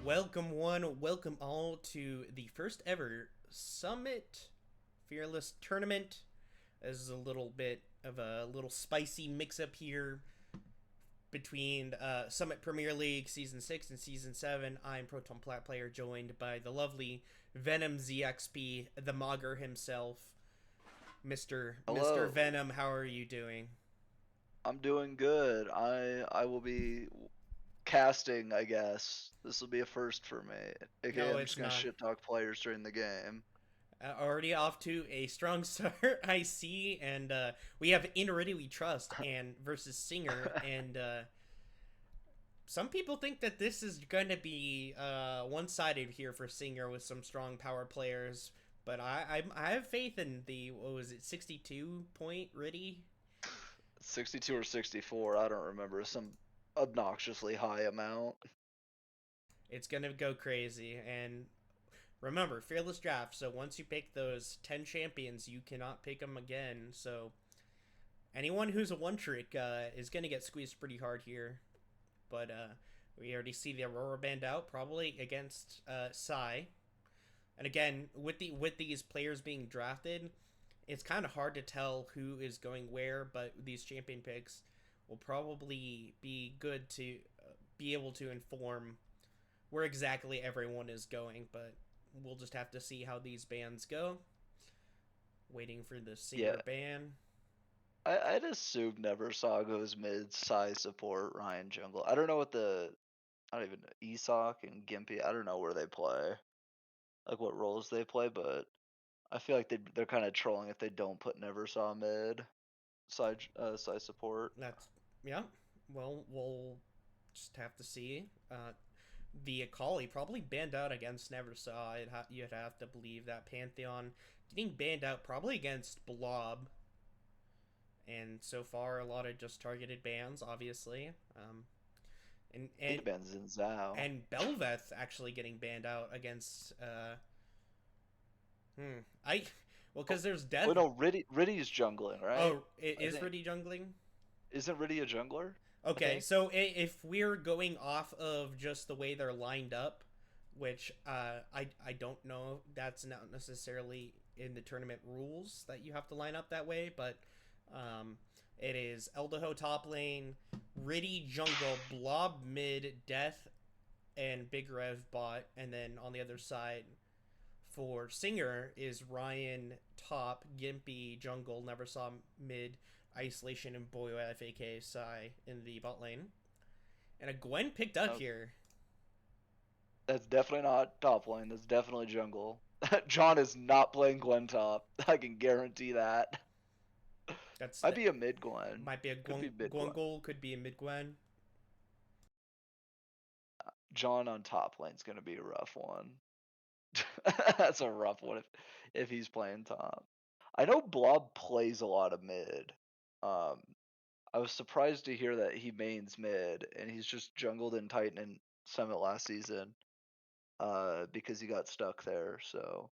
Welcome one, welcome all to the first ever Summit Fearless Tournament. This is a little bit of a little spicy mix up here between Summit Premier League Season 6 and Season 7. I'm Proton Plat Player, joined by the lovely Venom ZXP, the Mogger himself. Mr. Hello. Venom, how are you doing? I'm doing good. I will be casting, I guess. This will be a first for me. Okay, No, I'm it's just gonna not. shit talk players during the game. Already off to a strong start, I see, and we have In Ritty We Trust and versus SINGR, and some people think that this is going to be one-sided here for SINGR with some strong power players, but I have faith in the, what was it, 62 point Ritty. 62 or 64, I don't remember. Some obnoxiously high amount. It's gonna go crazy, and remember, fearless draft. So once you pick those 10 champions, you cannot pick them again. So anyone who's a one trick is gonna get squeezed pretty hard here. But we already see the Aurora band out, probably against Psy. And again, with these players being drafted, it's kind of hard to tell who is going where. But these champion picks will probably be good to be able to inform where exactly everyone is going. But we'll just have to see how these bands go. Waiting for the Yeah, SINGR ban. I'd assume Never Saw goes mid size support Ryan Jungle. I don't know what I don't even know, Esoc and Gimpy. I don't know where they play, like what roles they play, but I feel like they're kind of trolling if they don't put Never Saw mid side support. That's yeah. Well, we'll just have to see. The Akali probably banned out against Neversaw. You'd have to believe that Pantheon getting banned out probably against Blob, and so far a lot of just targeted bans, obviously. And It and bans in Zhao. and Belveth actually getting banned out against. I well, Oh, because there's wait, death. no, Riddy's jungling, right? Oh, it I is think Ritty jungling. isn't Riddy a jungler? I Okay, think. so if we're going off of just the way they're lined up, which I don't know, that's not necessarily in the tournament rules that you have to line up that way, but um, it is Eldaho top lane, Ritty jungle, Blob mid, Death, and Big Rev bot, and then on the other side for SINGR is Ryan top, Gimpy jungle, never saw mid, Isolation, and Boyo FAK Psy in the bot lane. And a Gwen picked up Oh, here. that's definitely not top lane. That's definitely jungle. John is not playing Gwen top. I can guarantee that. That's Might the be a mid Gwen. might be a Could be mid Gwen. Gwangul, could be a mid Gwen. John on top lane's gonna be a rough one. That's a rough one if he's playing top. I know Blob plays a lot of mid. Um, I was surprised to hear that he mains mid, and he's just jungled in Titan and Summit last season, because he got stuck there. So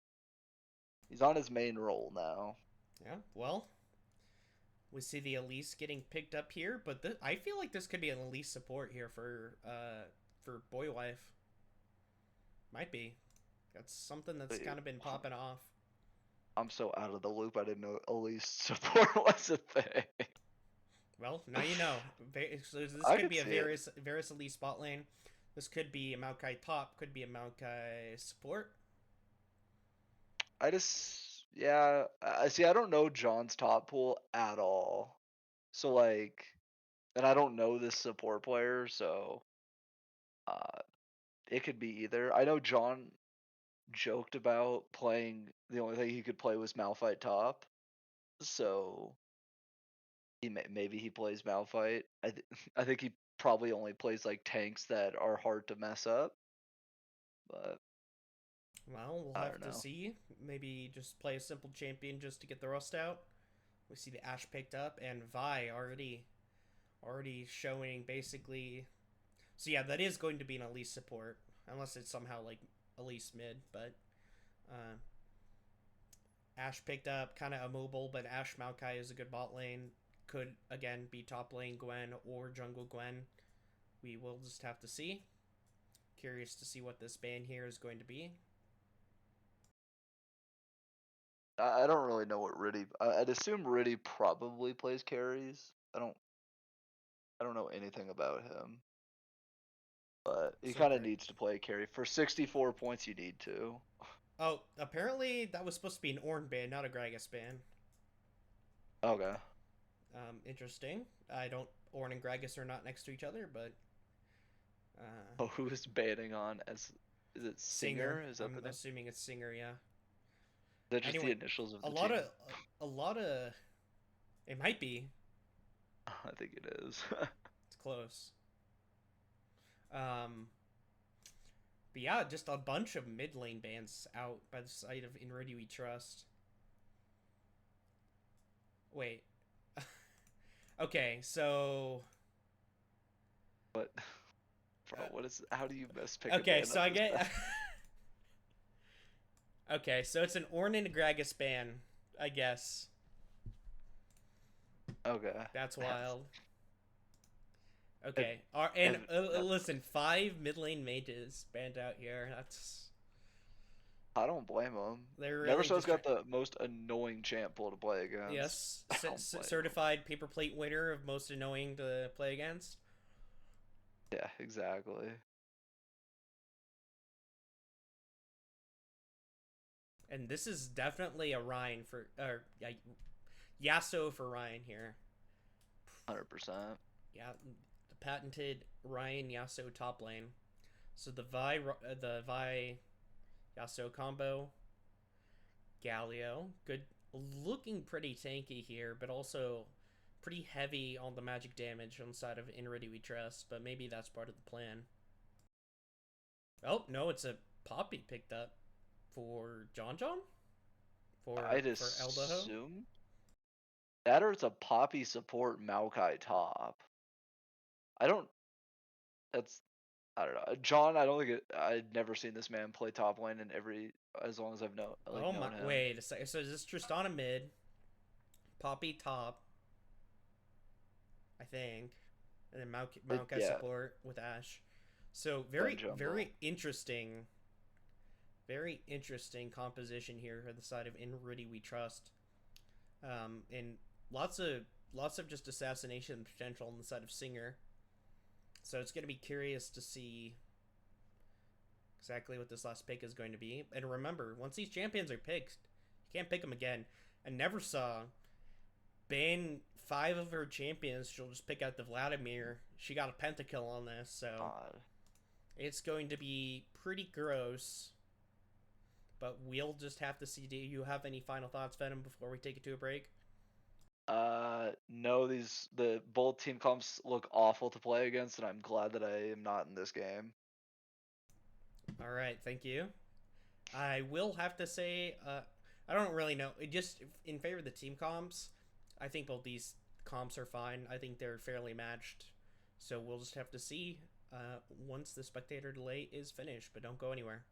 He's on his main role now. Yeah, well, we see the Elise getting picked up here, but I feel like this could be an Elise support here for Boy Wife. Might be. That's something that's Wait, kind of been popping off. I'm so out of the loop. I didn't know Elise support was a thing. Well, now you know. So this I could could be a see it. Varys Elise spot lane. This could be a Maokai top. Could be a Maokai support. I just, yeah. I see. I don't know John's top pool at all. So like, and I don't know this support player, so uh, it could be either. I know John joked about playing. The only thing he could play was Malphite top, so maybe he plays Malphite. I think he probably only plays like tanks that are hard to mess up, but Well, we'll I have don't to know. see. Maybe just play a simple champion just to get the rust out. We see the Ash picked up and Vi already showing basically. So yeah, that is going to be an Elise support unless it's somehow like Elise mid, but uh, Ash picked up, kind of immobile, but Ash Maokai is a good bot lane. Could again be top lane Gwen or jungle Gwen. We will just have to see. Curious to see what this ban here is going to be. I don't really know what Ritty. I'd assume Ritty probably plays carries. I don't know anything about him, but he So kind of great. needs to play carry for 64 points. You need to. Oh, apparently that was supposed to be an Ornn ban, not a Gragas ban. Okay. Interesting. I don't. Ornn and Gragas are not next to each other, but Oh, who is banning on as? Is it SINGR. Singer? Is that I'm the name? assuming it's SINGR. Yeah. Is that just the Anyway, initials of a the lot of team? a lot of it might be. I think it is. It's close. Um, but yeah, just a bunch of mid lane bans out by the side of In Ritty We Trust. Wait. Okay, so But bro, what is? How do you best pick a okay, ban so up I this bad? get okay, so it's an Ornn and Gragas ban, I guess. Okay. That's That's wild. and, Okay, and and that, listen, 5 mid lane mages banned out here. That's I don't blame him. they're Never really has just trying. got the most annoying champ pool to play against. Yes, I don't blame him. certified paper plate winner of most annoying to play against. Yeah, exactly. And this is definitely a Ryan for or Yasuo for Ryan here. 100%. Yeah, the patented Ryan Yasuo top lane. So the Vi Yasuo combo, Galio, good, looking pretty tanky here, but also pretty heavy on the magic damage on the side of In Ritty We Trust. But maybe that's part of the plan. Oh no, it's a Poppy picked up for John John I'd for Eldaho. assume that or it's a Poppy support Maokai top. I don't. That's I don't know. John, I don't think I'd never seen this man play top lane in every as long as I've Oh my! known him. Wait a second. So is this Tristana mid, Poppy top, I think, and then Maokai Yeah, support with Ash. So then very jungle. very interesting composition here for the side of In Ritty We Trust. And lots of just assassination potential on the side of SINGR. So it's gonna be curious to see exactly what this last pick is going to be. And remember, once these champions are picked, you can't pick them again. And never saw ban 5 of her champions. She'll just pick out the Vladimir. She got a pentakill on this, so God. it's going to be pretty gross. But we'll just have to see. Do you have any final thoughts, Venom, before we take it to a break? No, the both team comps look awful to play against, and I'm glad that I am not in this game. All right, thank you. I will have to say, I don't really know. It just in favor of the team comps, I think both these comps are fine. I think they're fairly matched. So we'll just have to see once the spectator delay is finished. But don't go anywhere.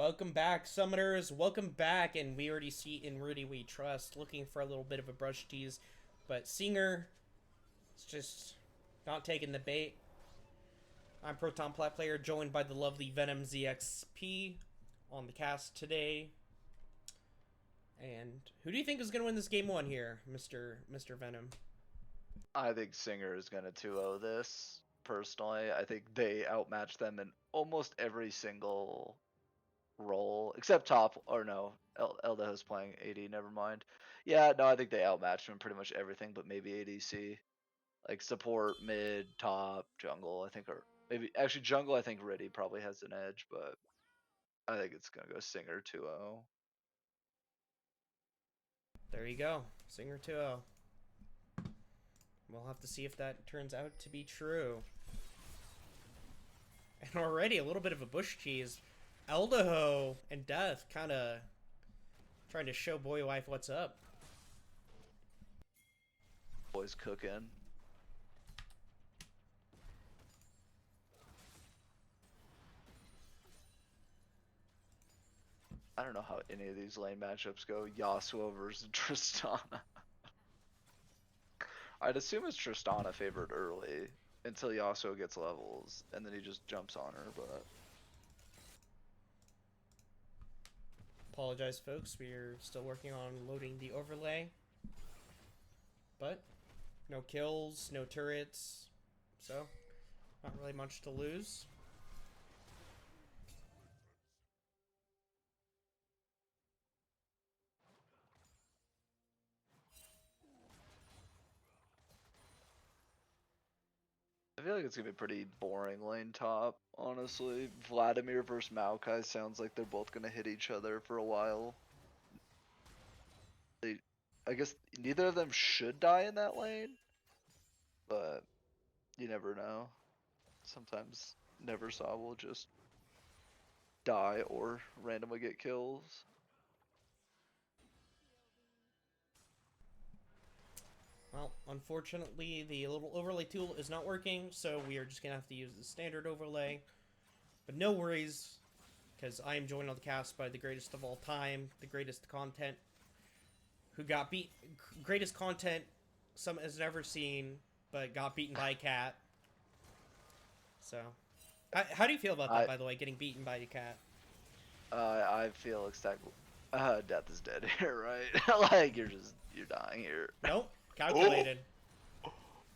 Welcome back, Summoners. Welcome back, and we already see in Rudy we trust, looking for a little bit of a brush tease, but SINGR is just not taking the bait. I'm Proton Plat Player, joined by the lovely Venom ZXP on the cast today. And who do you think is going to win this game one here, Mr. Venom? I think SINGR is going to 2-0 this, personally. I think they outmatch them in almost every single role, except top, or no, Eldaho's playing AD, never mind. Yeah, no, I think they outmatch them in pretty much everything, but maybe ADC. Like support, mid, top, jungle, I think, or maybe, actually jungle, I think Ritty probably has an edge, but I think it's going to go SINGR 2-0. There you go, SINGR 2-0. We'll have to see if that turns out to be true. And already a little bit of a bush cheese. Eldaho and Death kind of trying to show Boy Wife what's up. Boys cooking. I don't know how any of these lane matchups go. Yasuo versus Tristana. I'd assume it's Tristana favored early until Yasuo gets levels, and then he just jumps on her, but... Apologize, folks. We're still working on loading the overlay. But no kills, no turrets, so not really much to lose. I feel like it's gonna be a pretty boring lane top, honestly. Vladimir versus Maokai sounds like they're both gonna hit each other for a while. I guess neither of them should die in that lane, but you never know. Sometimes Neversaw will just die or randomly get kills. Well, unfortunately, the little overlay tool is not working, so we are just going to have to use the standard overlay. But no worries, because I am joined on the cast by the greatest of all time, the greatest content, who got beat, greatest content some has never seen, but got beaten by a cat. So, how do you feel about that, by the way, getting beaten by a cat? I feel exactly. Death is dead here, right? Like you're dying here. Nope, calculated.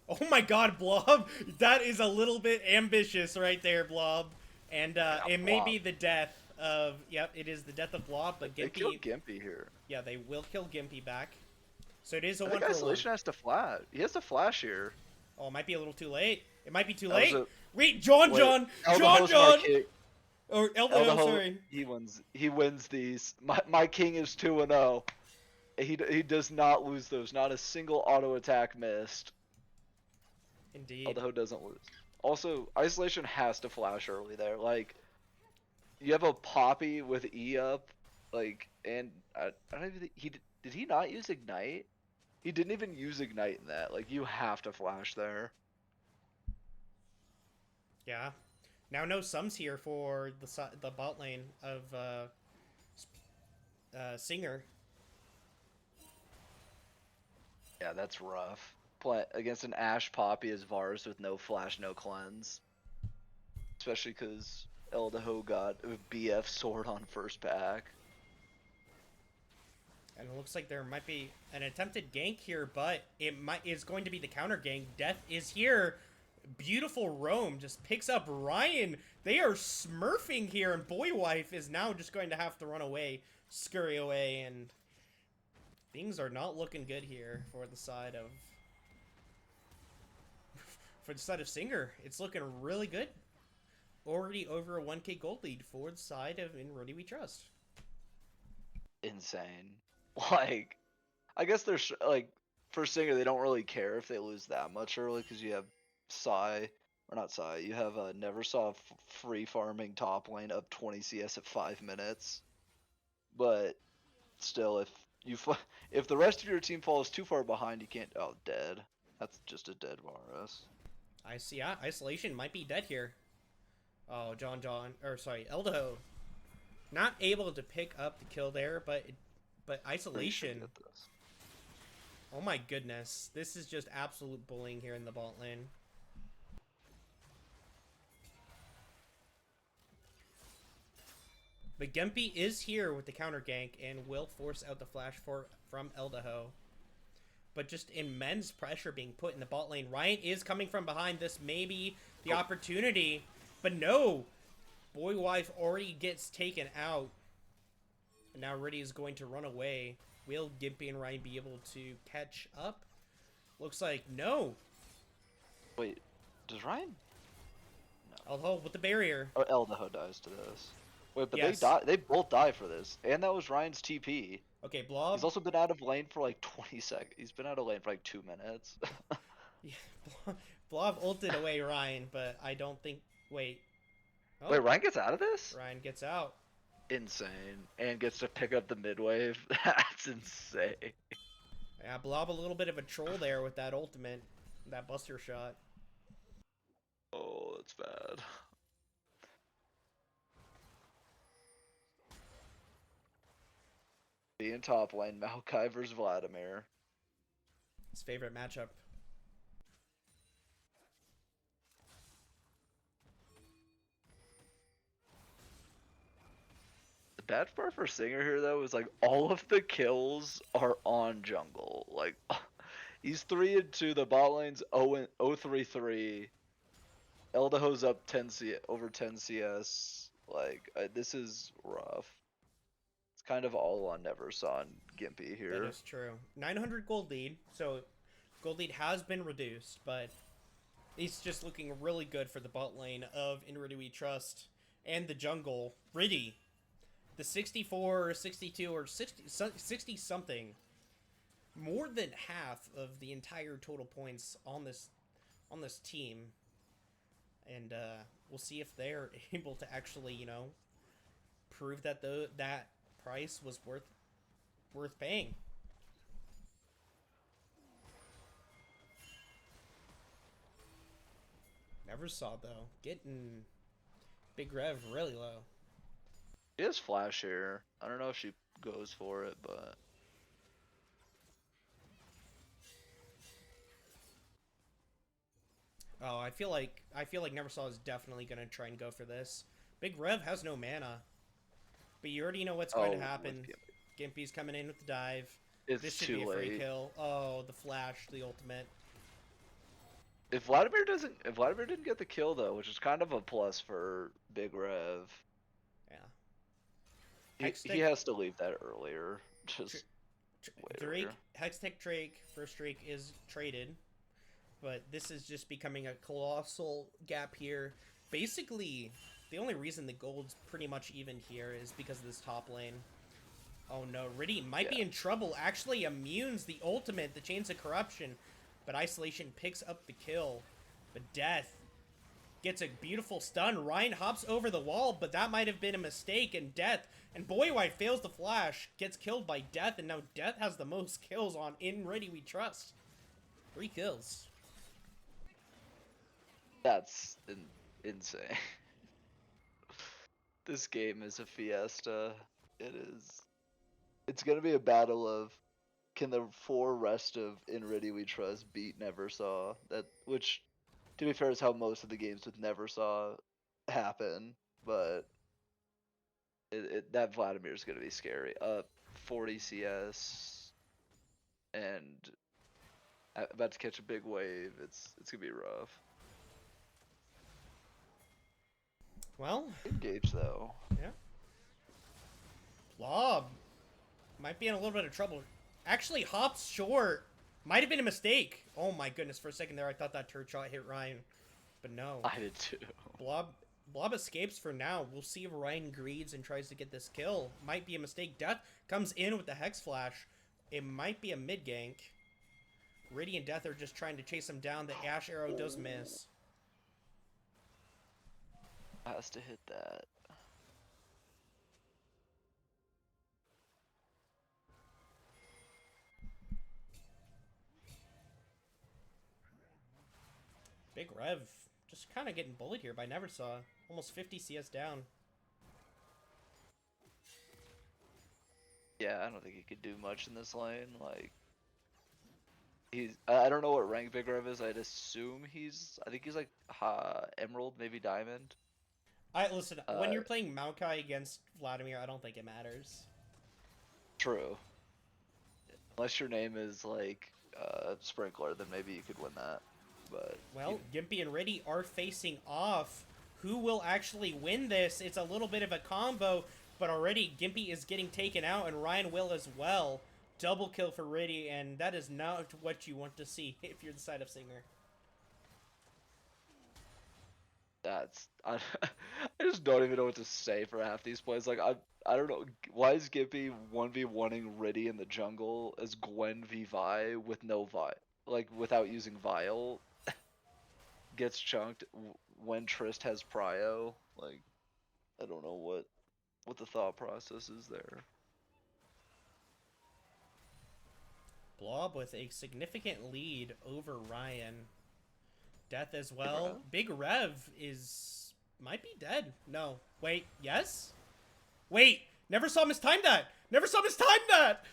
Oh my god, Blob! That is a little bit ambitious right there, Blob. And it may be the death of... Yep, it is the death of Blob, but Gimpy... They killed Gimpy here. Yeah, they will kill Gimpy back. So it is a I 1 think for 1. Isolation has to flash. He has to flash here. Oh, it might be a little too late. It might be too late. Wait, John! Or Eldaho, sorry. He wins these. My king is 2-0. He does not lose those. Not a single auto attack missed. Indeed. Eldaho doesn't lose. Also, Isolation has to flash early there. Like, you have a Poppy with E up, like, and I don't even think did he not use Ignite? He didn't even use Ignite in that. Like, you have to flash there. Yeah. Now no sums here for the bot lane of SINGR. Yeah, that's rough. Play against an Ashe Poppy as Vars with no flash, no cleanse. Especially because Eldaho got a BF sword on first pack. And it looks like there might be an attempted gank here, but is going to be the counter gank. Death is here. Beautiful roam just picks up Ryan. They are smurfing here, and Boy Wife is now just going to have to run away, scurry away, and things are not looking good here for the side of SINGR. It's looking really good. Already over a 1k gold lead for the side of In Rudy We Trust. Insane. Like, I guess there's like for SINGR they don't really care if they lose that much early because you have Psy, or not Psy, you have Neversaw free farming top lane up 20 CS at 5 minutes. But still, if the rest of your team falls too far behind, you can't. Oh, dead. That's just a dead Varus. I see. Yeah, Isolation might be dead here. Oh, Eldaho Not able to pick up the kill there, but Ritty should isolation. get this. Oh my goodness. This is just absolute bullying here in the bot lane. But Gempy is here with the counter gank and will force out the flash from Eldaho. But just immense pressure being put in the bot lane. Ryan is coming from behind. This may be the opportunity. But no! Boy Wife already gets taken out. And now Ritty is going to run away. Will Gimpy and Ryan be able to catch up? Looks like no. Wait, does Ryan? Eldaho with the barrier. Oh, Eldaho dies to this. Wait, but Yes. they both die for this, and that was Ryan's TP. Okay, Blob. He's also been out of lane for like 20 seconds. He's been out of lane for like 2 minutes. Yeah, Blob ulted away Ryan, but I don't think... Wait. Oh, Wait, Ryan gets out of this? Ryan gets out. Insane. And gets to pick up the mid wave. That's insane. Yeah, Blob a little bit of a troll there with that ultimate. That buster shot. Oh, that's bad. Being top lane, Maokai versus Vladimir. His favorite matchup. The bad part for SINGR here, though, is like all of the kills are on jungle. Like, he's 3-2. The bot lane's 0-3-3. Eldaho's up 10 over 10 CS. Like, this is rough. It's kind of all on Neversaw and Gimpy here. That is true. 900 gold lead, so gold lead has been reduced, but it's just looking really good for the bot lane of In Ritty We Trust and the jungle. Ritty, the 64, 62, or 60 something, more than half of the entire total points on this team. And we'll see if they're able to actually, you know, prove that that price was worth paying. Never saw though. Getting Big Rev really low. She has flash here. I don't know if she goes for it, but Oh, I feel like Neversaw is definitely gonna try and go for this. Big Rev has no mana, but you already know what's going to happen. Gimpy's coming in with the dive. It's This should too be a free late. kill. Oh, the flash, the ultimate. If Vladimir didn't get the kill though, which is kind of a plus for Big Rev, Yeah. he has to leave that earlier. Just Drake, Hextech Drake, first Drake is traded, but this is just becoming a colossal gap here. Basically, the only reason the gold's pretty much even here is because of this top lane. Oh no, Ritty might be in trouble. Actually immunes the ultimate, the Chains of Corruption, but Isolation picks up the kill. But Death gets a beautiful stun. Ryan hops over the wall, but that might have been a mistake, and Death, and Boy White fails the flash, gets killed by Death, and now Death has the most kills on In Ritty We Trust. 3 kills. That's insane. This game is a fiesta. It is. It's gonna be a battle of can the 4 rest of In Ritty We Trust beat Neversaw? Which, to be fair, is how most of the games with Neversaw happen. But that Vladimir is gonna be scary. 40 CS and about to catch a big wave. It's gonna be rough. Well, Engage though. yeah. Blob might be in a little bit of trouble. Actually, hops short. Might have been a mistake. Oh my goodness, for a second there I thought that turret shot hit Ryan. But no. I did too. Blob escapes for now. We'll see if Ryan greeds and tries to get this kill. Might be a mistake. Death comes in with the Hex Flash. It might be a mid gank. Ritty and Death are just trying to chase him down. The Ash Arrow does miss. Has to hit that. Big Rev just kind of getting bullied here by Neversaw. Almost 50 CS down. Yeah, I don't think he could do much in this lane. Like I don't know what rank Big Rev is. I'd assume I think he's like Emerald, maybe Diamond. I listen. When Uh, you're playing Maokai against Vladimir, I don't think it matters. True. Unless your name is like Sprinkler, then maybe you could win that. But Well, Gimpy and Ritty are facing off. Who will actually win this? It's a little bit of a combo, but already Gimpy is getting taken out, and Ryan will as well. Double kill for Ritty, and that is not what you want to see if you're the side of SINGR. I just don't even know what to say for half these plays. Like I don't know why is Gimpy 1v1ing Ritty in the jungle as Gwen v Vi with no Vi, like without using Vile, gets chunked when Trist has Prio. Like I don't know what the thought process is there. Blob with a significant lead over Ryan. Death as Big Rev? well. Big Rev might be dead. No. Wait, yes? Wait! Never saw mistime that! Never saw mistime that!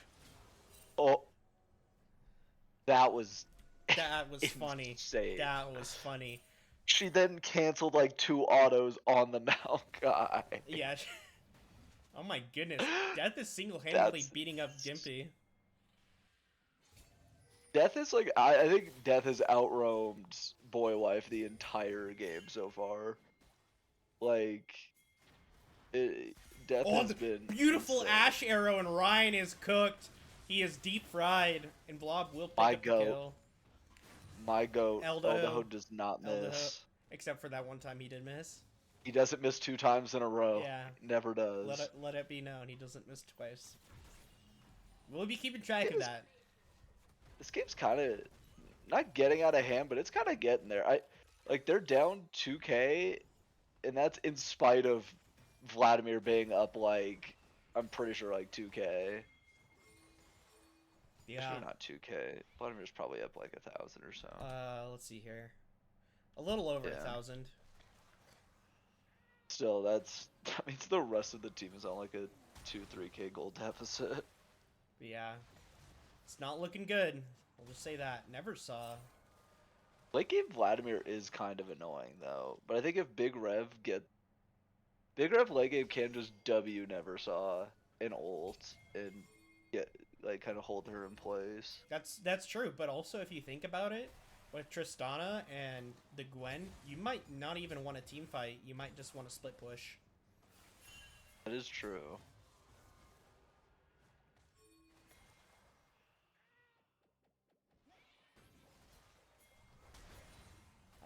Oh, that was That was funny. insane. That was funny. She then canceled like 2 autos on the Maokai. Yeah. Oh my goodness. Death is single-handedly That's beating up Gimpy. Death is like I think Death has outroamed Boy Wife the entire game so far. Like it, Death Oh, has the been beautiful insane. Ash arrow, and Ryan is cooked. He is deep fried, and Blob will pick up the kill. My goat, Eldaho. Eldaho does not miss. Except for that one time he did miss. He doesn't miss 2 times in a row. Yeah. Never does. Let it be known he doesn't miss twice. We'll be keeping track of that. This game's kind of not getting out of hand, but it's kind of getting there. Like they're down 2K, and that's in spite of Vladimir being up like I'm pretty sure like 2K. Yeah. Actually, not 2K. Vladimir's probably up like 1,000 or so. Let's see here. A little over 1,000. Still, that means the rest of the team is on like a 2-3K gold deficit. Yeah. It's not looking good. I'll just say that. Never saw. Late game Vladimir is kind of annoying though, but I think if Big Rev late game can just W Never Saw an ult and get like kind of hold her in place. That's true, but also if you think about it, with Tristana and the Gwen, you might not even want a team fight. You might just want to split push. That is true.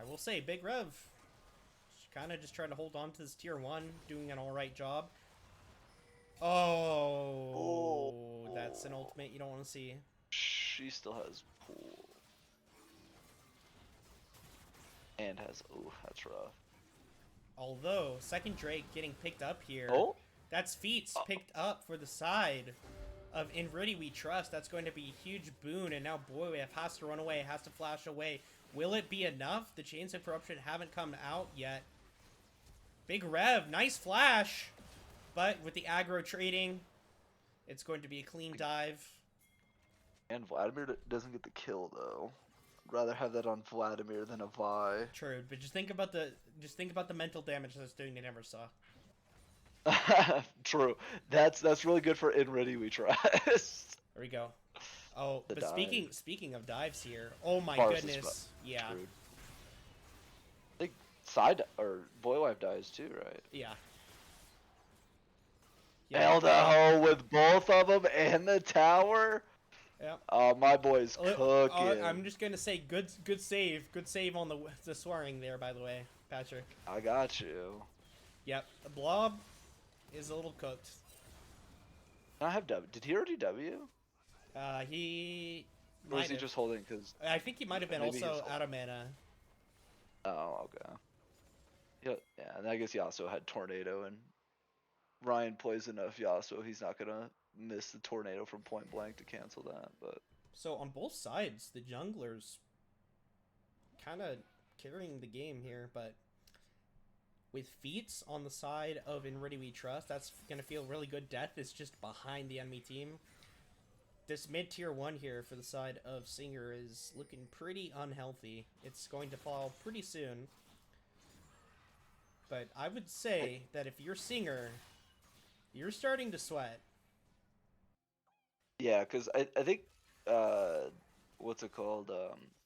I will say, Big Rev kind of just trying to hold on to this tier 1, doing an alright job. Oh, that's an ultimate you don't want to see. She still has pool. And has, ooh, that's rough. Although, second Drake getting picked up here. Oh? That's Feats picked up for the side of In Ritty We Trust. That's going to be a huge boon, and now Boywave has to run away, has to flash away. Will it be enough? The Chains of Corruption haven't come out yet. Big Rev, nice flash! But with the aggro trading, it's going to be a clean dive. And Vladimir doesn't get the kill though. I'd rather have that on Vladimir than a Vi. True, but just think about the mental damage that's doing to Never Saw. True. That's really good for In Ready We Trust. There we go. Oh, The but dive. speaking of dives here, oh my Bars is goodness, yeah, Screwed. I think side or Boy Wife dies too, right? yeah. Eldaho with both of them and the tower. Yeah. My boy's cooking. I'm just gonna say good save on the swearing there. By the way, Patrick. I got you. Yep, the Blob is a little cooked. I have W. Did he already W? He. Or is he just holding? Cause I think he might have been maybe also out of mana. Oh, okay. Yeah, and I guess Yasuo had Tornado, and Ryan plays enough Yasuo, he's not gonna miss the Tornado from point blank to cancel that. But So on both sides, the junglers kind of carrying the game here, but with feats on the side of In Ritty We Trust. That's gonna feel really good. Death is just behind the enemy team. This mid tier 1 here for the side of SINGR is looking pretty unhealthy. It's going to fall pretty soon. But I would say that if you're SINGR, you're starting to sweat. Yeah, because I think what's it called?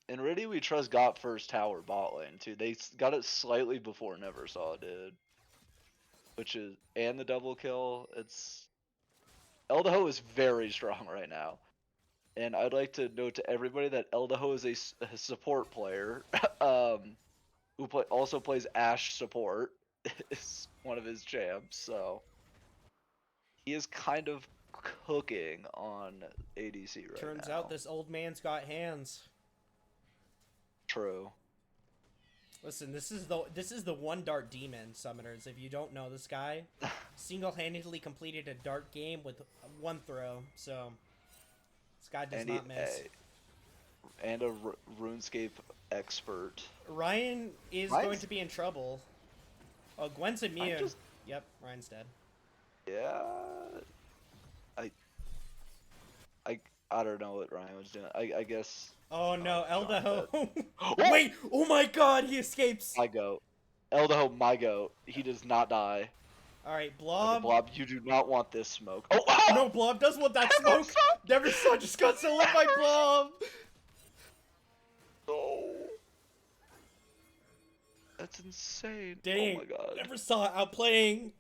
In Ritty We Trust got first tower bot lane too. They got it slightly before Neversaw did, which is and the double kill. It's Eldaho is very strong right now, and I'd like to note to everybody that Eldaho is a support player, who also plays Ashe support. Is one of his champs, so he is kind of cooking on ADC right Turns now. out this old man's got hands. True. Listen, this is the one dart demon summoners. If you don't know, this guy single-handedly completed a dart game with one throw. So this guy does not miss. And a RuneScape expert. Ryan is going to be in trouble. Oh, Gwen's immune. Yep, Ryan's dead. Yeah. I don't know what Ryan was doing. I guess. Oh no, Eldaho. Wait, oh my god, he escapes. My goat. Eldaho, my goat. He does not die. Alright, Blob. Okay, Blob, you do not want this smoke. Oh, ah! No, Blob does want that smoke. Neversaw just got stolen by Blob. No. That's insane. Dang. Oh my god. Neversaw outplaying,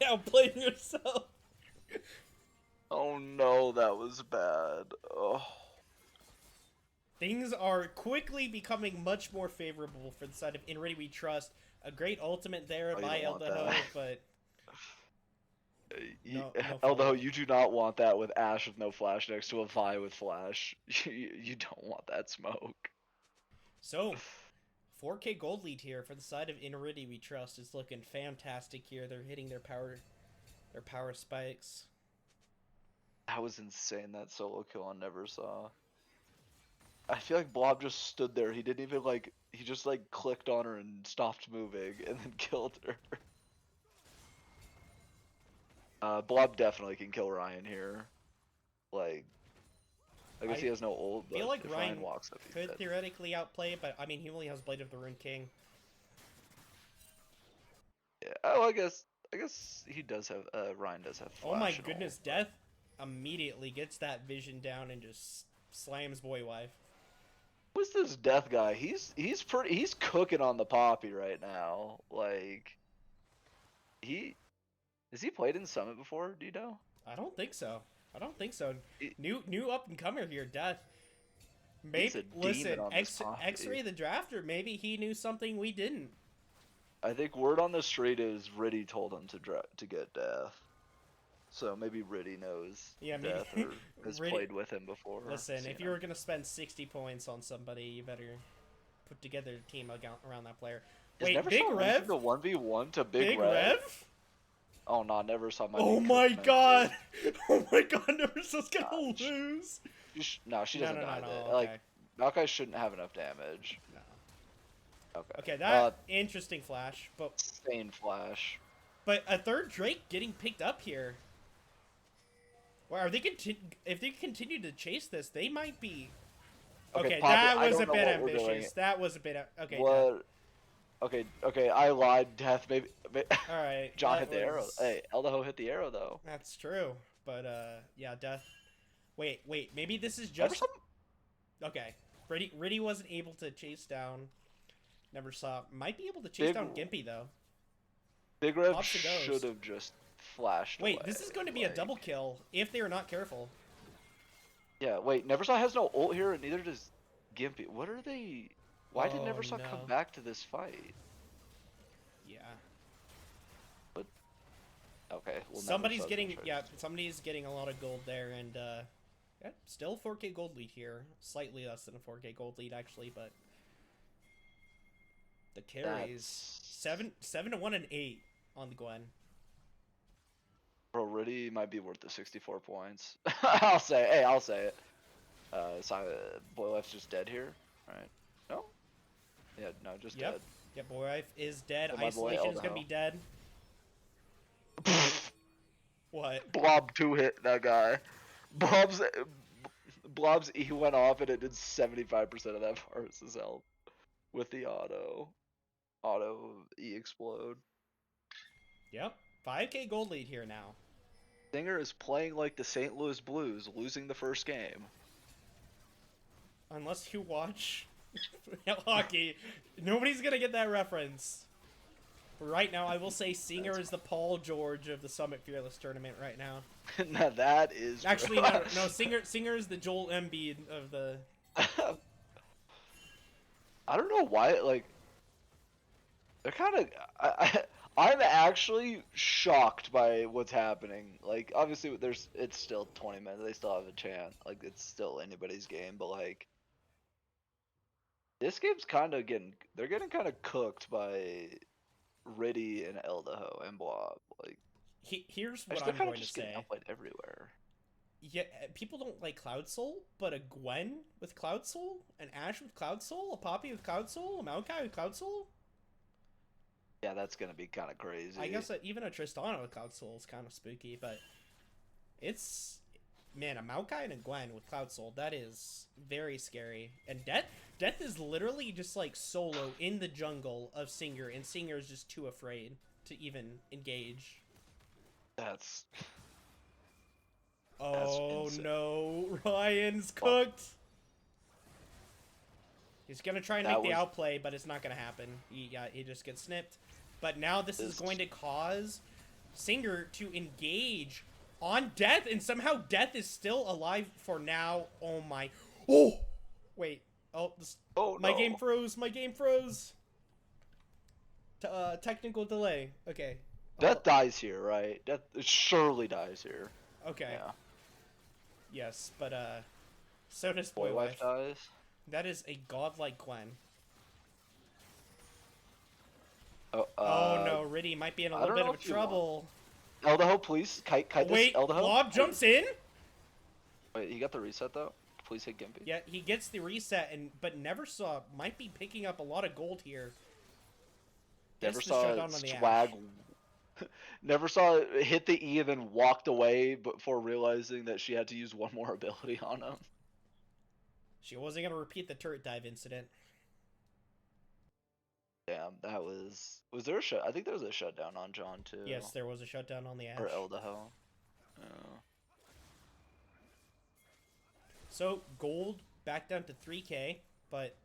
outplaying yourself. Oh no, that was bad. Oh. Things are quickly becoming much more favorable for the side of In Ritty We Trust. A great ultimate there by Eldaho, but... No Eldaho, you do not want that with Ashe with no flash next to a Vi with flash. You don't want that smoke. So, 4K gold lead here for the side of In Ritty We Trust is looking fantastic here. They're hitting their power spikes. That was insane, that solo kill on Neversaw. I feel like Blob just stood there. He didn't even he just clicked on her and stopped moving and then killed her. Blob definitely can kill Ryan here. I guess he has no ult, but I feel like if Ryan walks up, could theoretically outplay, but I mean, he only has Blade of the Rune King. Yeah. Oh, I guess he does have. Ryan does have. Flash oh my and goodness, ult, Death immediately gets that vision down and just slams Boy Wife. Who's this Death guy? He's cooking on the poppy right now. Has he played in Summit before? Do you know? I don't think so. New up and comer here, Death. Maybe listen, X-Ray the Drafter. Maybe he knew something we didn't. I think word on the street is Ritty told him to get Death. So maybe Ritty knows Death or has played with him before. Listen, if you were gonna spend 60 points on somebody, you better put together a team around that player. Wait, Big Rev? The 1v1 to Big Rev? Oh no, never saw my. Oh my god! Oh my god, Neversaw's gonna lose. No, she doesn't die. No, okay. Maokai shouldn't have enough damage. No. Okay, that interesting flash, but insane flash. But a third Drake getting picked up here. Well, are they if they continue to chase this, they might be. Okay, that was a bit ambitious. That was a bit. Okay. What? Okay, I lied. Death, maybe. All right. John hit the arrow. Hey, Eldaho hit the arrow though. That's true, but yeah, Death. Wait. Maybe this is just. Okay, Ritty wasn't able to chase down. Neversaw. Might be able to chase down Gimpy though. Big Rev should have just flashed. Wait, this is going to be a double kill if they are not careful. Yeah. Wait, Neversaw has no ult here, and neither does Gimpy. What are they? Why did Neversaw come back to this fight? Yeah. But okay. Well, somebody's getting a lot of gold there, and yeah, still 4K gold lead here. Slightly less than a 4K gold lead actually, but the carries 7-1 and 8 on the Gwen. Bro, Ritty might be worth the 64 points. I'll say it. Boy Life's just dead here, right? No. Yeah, no, just dead. Yeah, boy wife is dead. And my boy Isolation is gonna be Eldaho. dead. What? Blob 2 hit that guy. Blob's Blob's E went off and it did 75% of that versus health with the auto E explode. Yep. 5K gold lead here now. SINGR is playing like the St. Louis Blues, losing the first game. Unless you watch hockey, nobody's gonna get that reference. But right now, I will say SINGR is the Paul George of the Summit Fearless tournament right now. Now that is Actually, no, SINGR is the Joel Embiid of the. I don't know why. Like they're kind of. I'm actually shocked by what's happening. Like obviously, it's still 20 minutes. They still have a chance. Like it's still anybody's game. But like this game's kind of getting. They're getting kind of cooked by Ritty and Eldaho and Blob. Like Here's what they're I'm kind of going to just getting say. outplayed everywhere. Yeah, people don't like Cloud Soul, but a Gwen with Cloud Soul, an Ashe with Cloud Soul, a Poppy with Cloud Soul, a Maokai with Cloud Soul. Yeah, that's gonna be kind of crazy. I guess that even a Tristana with Cloud Soul is kind of spooky, but it's man, a Maokai and a Gwen with Cloud Soul, that is very scary. And Death is literally just like solo in the jungle of SINGR, and SINGR is just too afraid to even engage. That's Oh insane. no, Ryan's cooked. He's gonna try and make the outplay, but it's not gonna happen. He just gets snipped. But now this is going to cause SINGR to engage on Death, and somehow Death is still alive for now. Oh my! Oh, wait. Oh, my no. game froze. My game froze. Technical delay. Okay. Death dies here, right? Death surely dies here. Okay. Yeah. Yes, but so does Boy Boy wife Wife. dies. That is a godlike Gwen. Oh, no, Ritty might be in a little bit of trouble. Eldaho, please kite Wait, this. Eldaho. Blob jumps in. Wait, he got the reset though. Please hit Gimpy. Yeah, he gets the reset, but Neversaw might be picking up a lot of gold here. Never saw swag. Never saw it hit the E and then walked away before realizing that she had to use one more ability on him. She wasn't gonna repeat the turret dive incident. Damn, that was. Was there a shut? I think there was a shutdown on John too. Yes, there was a shutdown on the Ashe. Or Eldaho. Oh. So gold back down to 3K, but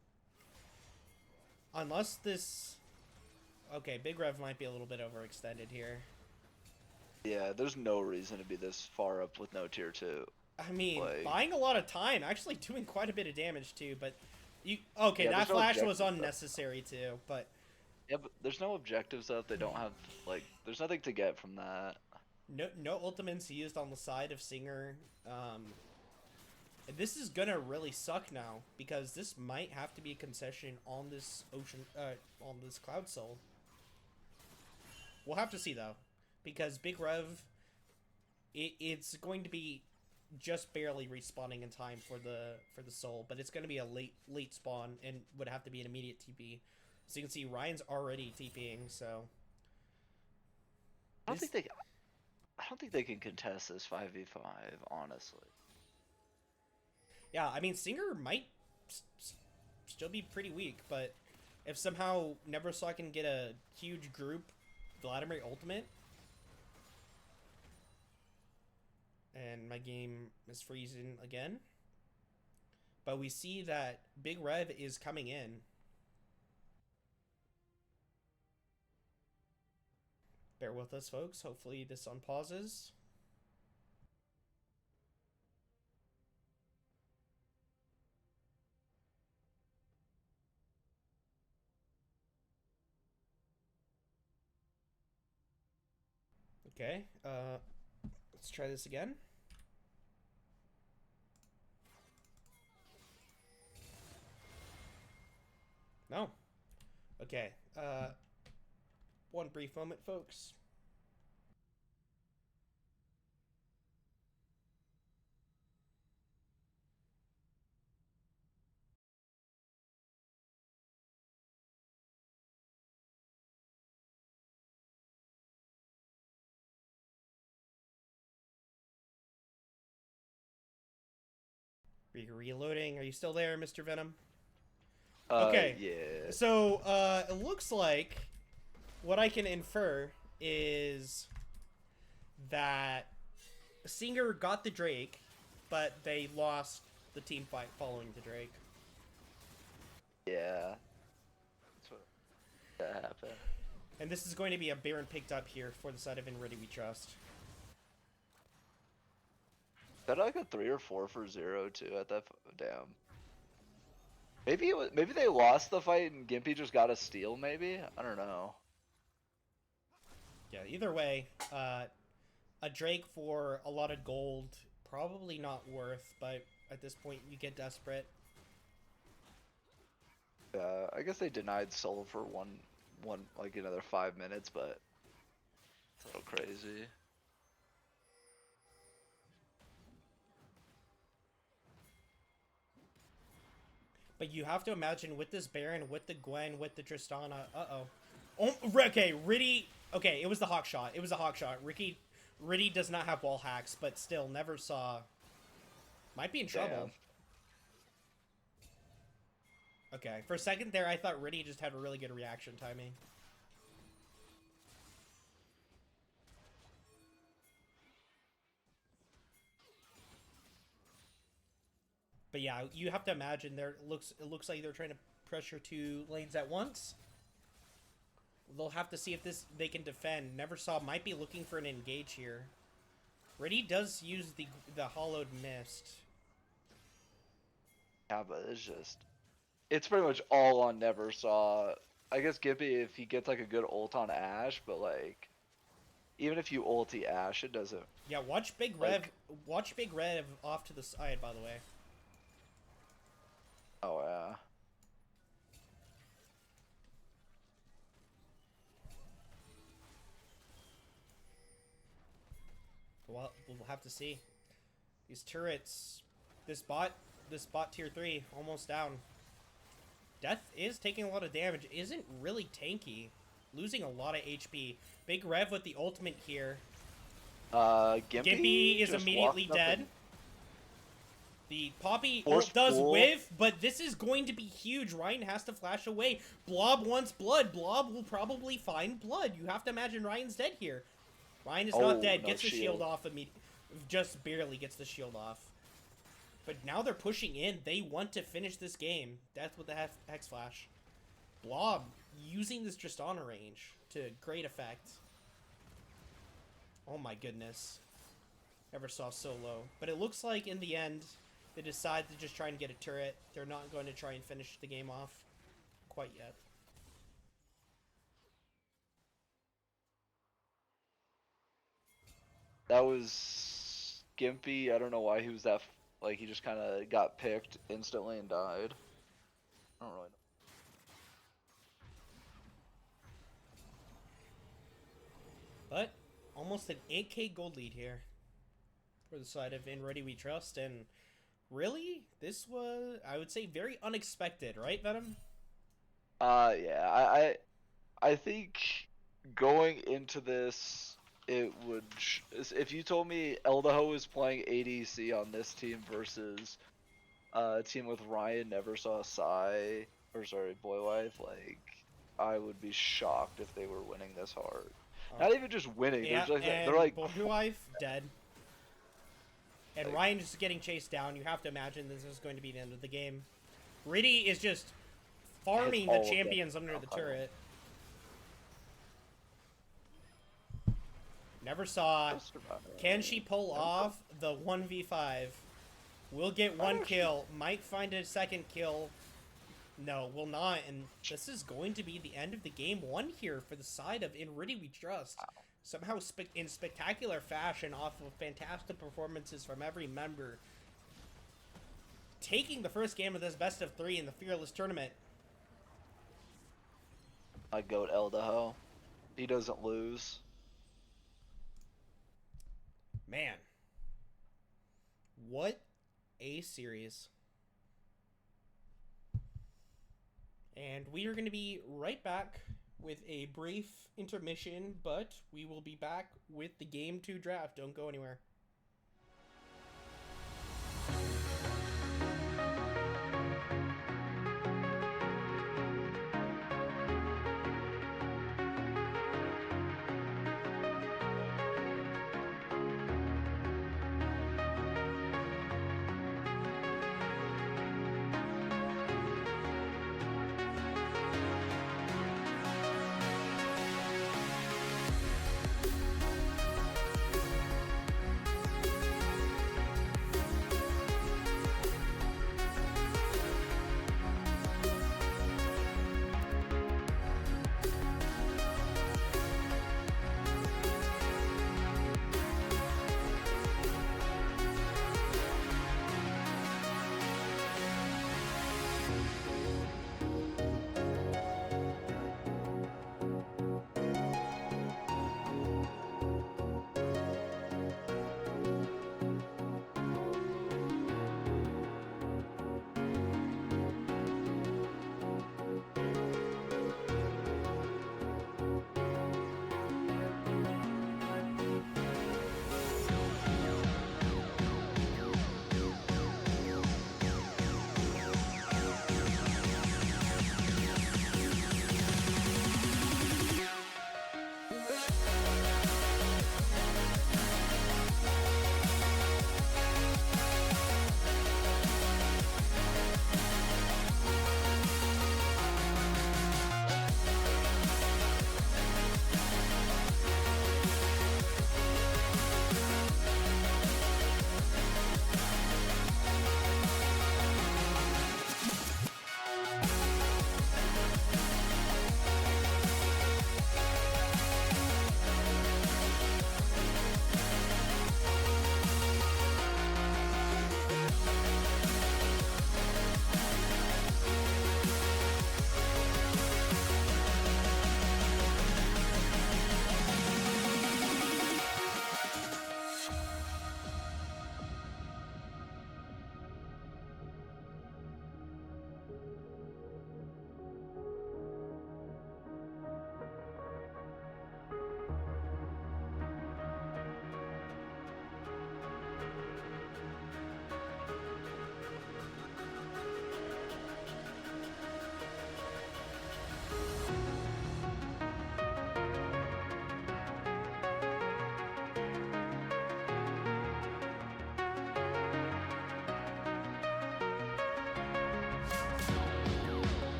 unless this, okay, Big Rev might be a little bit overextended here. Yeah, there's no reason to be this far up with no tier 2. I mean, buying a lot of time, actually doing quite a bit of damage too, but okay, yeah, that flash was unnecessary too, but yeah, but there's no objectives though. They don't have like there's nothing to get from that. No ultimates used on the side of SINGR. This is gonna really suck now because this might have to be a concession on this on this Cloud Soul. We'll have to see though, because Big Rev, it's going to be just barely respawning in time for the soul, but it's going to be a late spawn and would have to be an immediate TP. So you can see Ryan's already TPing. So I don't think they can contest this 5v5, honestly. Yeah, I mean SINGR might still be pretty weak, but if somehow Neversaw can get a huge group Vladimir ultimate, and my game is freezing again. But we see that Big Rev is coming in. Bear with us, folks. Hopefully this unpauses. Okay, let's try this again. No. Okay, one brief moment, folks. Reloading. Are you still there, Mr. Venom? Okay. Yeah. So, it looks like what I can infer is that SINGR got the Drake, but they lost the team fight following the Drake. Yeah. That's what that happened. And this is going to be a Baron picked up here for the side of Ritty we trust. That like a 3 or 4 for 0 too at that. Damn. Maybe it was, maybe they lost the fight and Gimpy just got a steal. Maybe I don't know. Yeah. Either way, a Drake for a lot of gold, probably not worth. But at this point, you get desperate. I guess they denied Soul for one like another 5 minutes, but it's a little crazy. But you have to imagine with this Baron, with the Gwen, with the Tristana. Oh, okay, Ritty. Okay, it was the hawk shot. It was a hawk shot. Ritty does not have wall hacks, but still never saw. Might be in trouble. Damn. Okay, for a second there, I thought Ritty just had a really good reaction timing. But yeah, you have to imagine it looks like they're trying to pressure 2 lanes at once. They'll have to see if they can defend. Never saw might be looking for an engage here. Ritty does use the hollowed mist. Yeah, but it's pretty much all on Never Saw. I guess Gimpy if he gets like a good ult on Ashe, but like even if you ulti Ashe, it doesn't. Yeah, watch Big Rev. Watch Big Rev off to the side, by the way. Oh yeah. Well, we'll have to see. These turrets, this bot tier 3 almost down. Death is taking a lot of damage. Isn't really tanky, losing a lot of HP. Big Rev with the ultimate here. Gimpy is immediately dead. The Poppy ult does pull. whiff, but this is going to be huge. Ryan has to flash away. Blob wants blood. Blob will probably find blood. You have to imagine Ryan's dead here. Ryan is not dead. No Gets the shield off immediately. Just barely gets the shield off. But now they're pushing in. They want to finish this game. That's with the Hex Flash. Blob using this Tristana range to great effect. Oh my goodness. Never saw so low. But it looks like in the end, they decide to just try and get a turret. They're not going to try and finish the game off quite yet. That was Gimpy. I don't know why he was that. Like he just kind of got picked instantly and died. I don't really know. But almost an 8k gold lead here for the side of In Ready We Trust, and really, this was, I would say, very unexpected, right, Venom? Yeah. I think going into this, it would. If you told me Eldaho was playing ADC on this team versus a team with Ryan Never Saw Psy, or sorry, Boywife, like I would be shocked if they were winning this hard. Not even just winning. Yeah, they're like Boywife dead. And like, Ryan is getting chased down. You have to imagine this is going to be the end of the game. Ritty is just farming the champions under the turret. Never saw. Can she pull off the 1v5? Will get one kill. Might find a second kill. No, will not. And this is going to be the end of the game 1 here for the side of In Ritty We Trust. Somehow in spectacular fashion off of fantastic performances from every member. Taking the first game of this best of 3 in the Fearless tournament. My goat Eldaho. He doesn't lose. Man. What a series. And we are going to be right back with a brief intermission, but we will be back with the Game 2 draft. Don't go anywhere.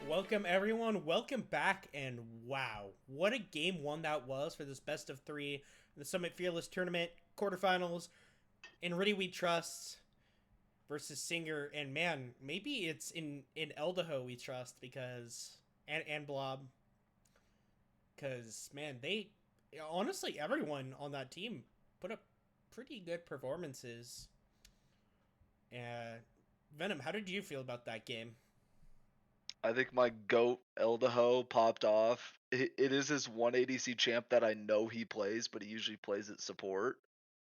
Welcome everyone, welcome back, and wow, what a game one that was for this best of three, the Summit Fearless Tournament, quarterfinals, in Ritty We Trust versus SINGR, and man, maybe it's in Eldaho We Trust, because, and Blob, because, man, they, honestly, everyone on that team put up pretty good performances. Venom, how did you feel about that game? I think my goat Eldaho popped off. It is his 180C champ that I know he plays, but he usually plays at support.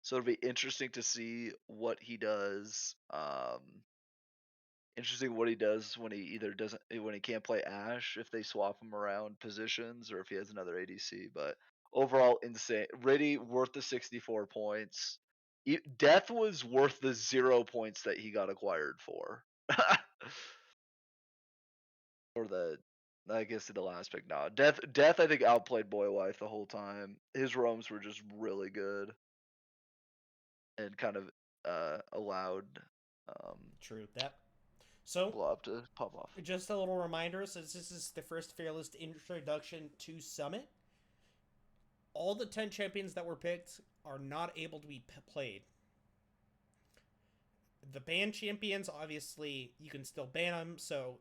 So it'll be interesting to see what he does. Interesting what he does when he either doesn't when he can't play Ash, if they swap him around positions, or if he has another ADC. But overall, insane. Ritty worth the 64 points. Death was worth the 0 points that he got acquired for. Or the I guess the last pick. No, Death. I think outplayed Boy Wife the whole time. His roams were just really good and kind of allowed True that. So, Blob to pop off. just a little reminder, since this is the first Fearless introduction to Summit, all the 10 champions that were picked are not able to be played. The banned champions, obviously, you can still ban them, so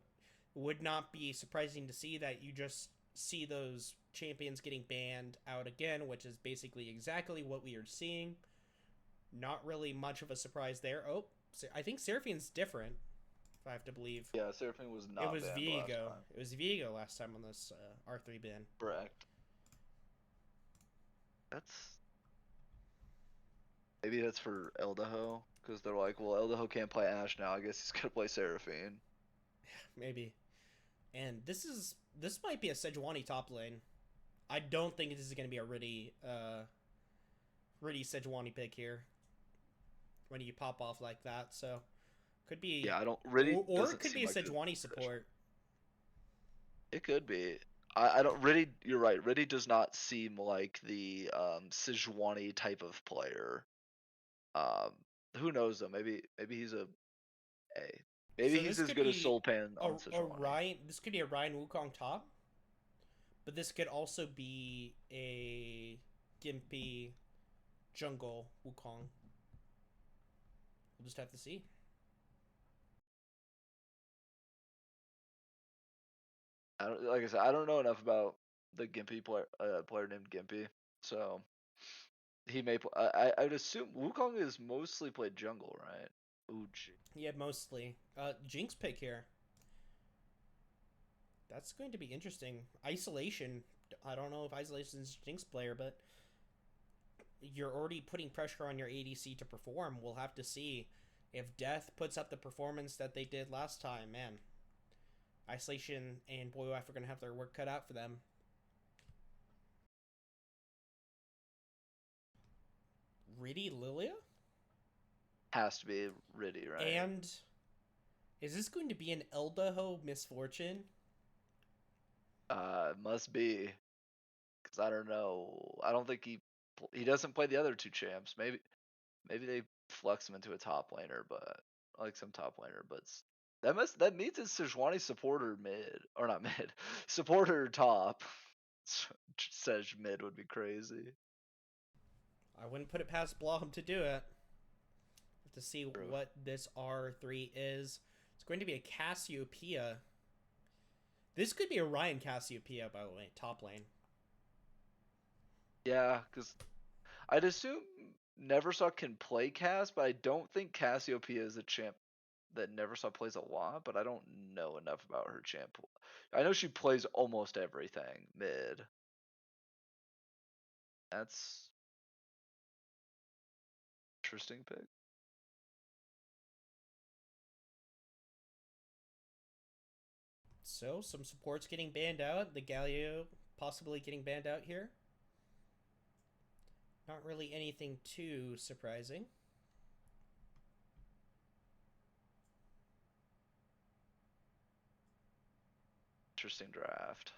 it would not be surprising to see that you just see those champions getting banned out again, which is basically exactly what we are seeing. Not really much of a surprise there. Oh, I think Seraphine's different, if I have to believe. Yeah, Seraphine was It not was banned last Viego. time. It was Viego last time on this R3 ban. Correct. That's maybe that's for Eldaho because they're like, well, Eldaho can't play Ash now. I guess he's gonna play Seraphine. Maybe. And this might be a Sejuani top lane. I don't think this is going to be a Ritty Sejuani pick here when you pop off like that. So could be, Yeah, I don't really or it doesn't could seem be a like Sejuani support. it could be. I don't really. You're right. Ritty does not seem like the Sejuani type of player. Um, who knows though? Maybe he's a maybe So he's this as could good as be Sulpan a, on a Sejuani. Ryan. This could be a Ryan Wukong top, but this could also be a Gimpy jungle Wukong. We'll just have to see. I don't like I said. I don't know enough about the Gimpy player named Gimpy, so he may. I would assume Wukong is mostly played jungle, right? Ooh, gee. Yeah, mostly. Jinx pick here. That's going to be interesting. Isolation. I don't know if Isolation's Jinx player, but you're already putting pressure on your ADC to perform. We'll have to see if Death puts up the performance that they did last time. Man, Isolation and Boywife are going to have their work cut out for them. Ritty Lilia? Has to be Ritty, right? And is this going to be an Eldaho misfortune? Must be, because I don't know. I don't think he doesn't play the other two champs. Maybe they flex him into a top laner, but like some top laner. But that means it's Sejuani supporter mid or not mid supporter top. Sej mid would be crazy. I wouldn't put it past Blom to do it. To see True. what this R3 is. It's going to be a Cassiopeia. This could be a Ryan Cassiopeia, by the way, top lane. Yeah, because I'd assume Neversaw can play Cass, but I don't think Cassiopeia is a champ that Neversaw plays a lot, but I don't know enough about her champ. I know she plays almost everything mid. That's interesting pick. So, some supports getting banned out. The Galio possibly getting banned out here. Not really anything too surprising. Interesting draft.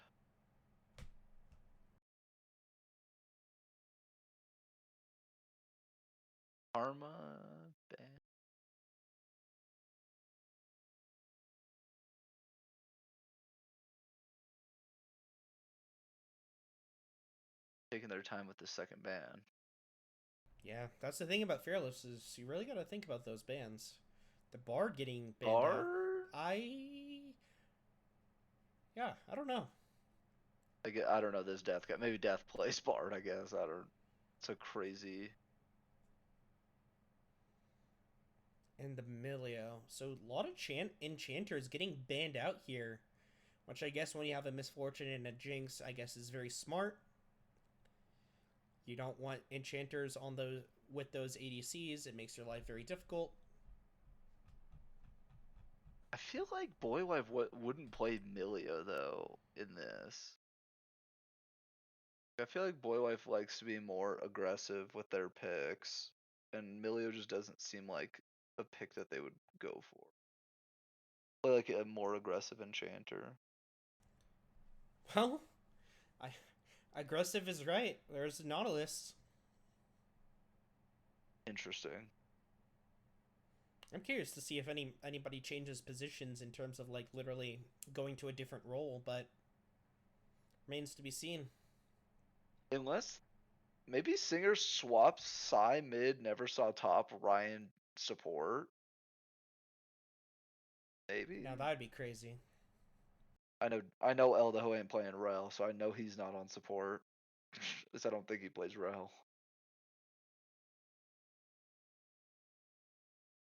Arma ban. Taking their time with the second ban. Yeah, that's the thing about Fearless is you really got to think about those bans. The Bard getting banned Bard? out. I don't know. I don't know this Death guy. Maybe Death plays Bard, I guess. I don't. It's a crazy. And the Milio. So a lot of enchanters getting banned out here, which I guess when you have a misfortune and a jinx, I guess is very smart. You don't want enchanters on those with those ADCs. It makes your life very difficult. I feel like Boy Wife wouldn't play Millia though in this. I feel like Boy Wife likes to be more aggressive with their picks, and Milio just doesn't seem like a pick that they would go for. Play like a more aggressive enchanter. Well, I aggressive is right. There's Nautilus. Interesting. I'm curious to see if anybody changes positions in terms of like literally going to a different role, but remains to be seen. Unless maybe SINGR swaps Psy mid, Neversaw top, Ryan support. Maybe. Now that would be crazy. I know Eldaho ain't playing Rel, so I know he's not on support. At least I don't think he plays Rel.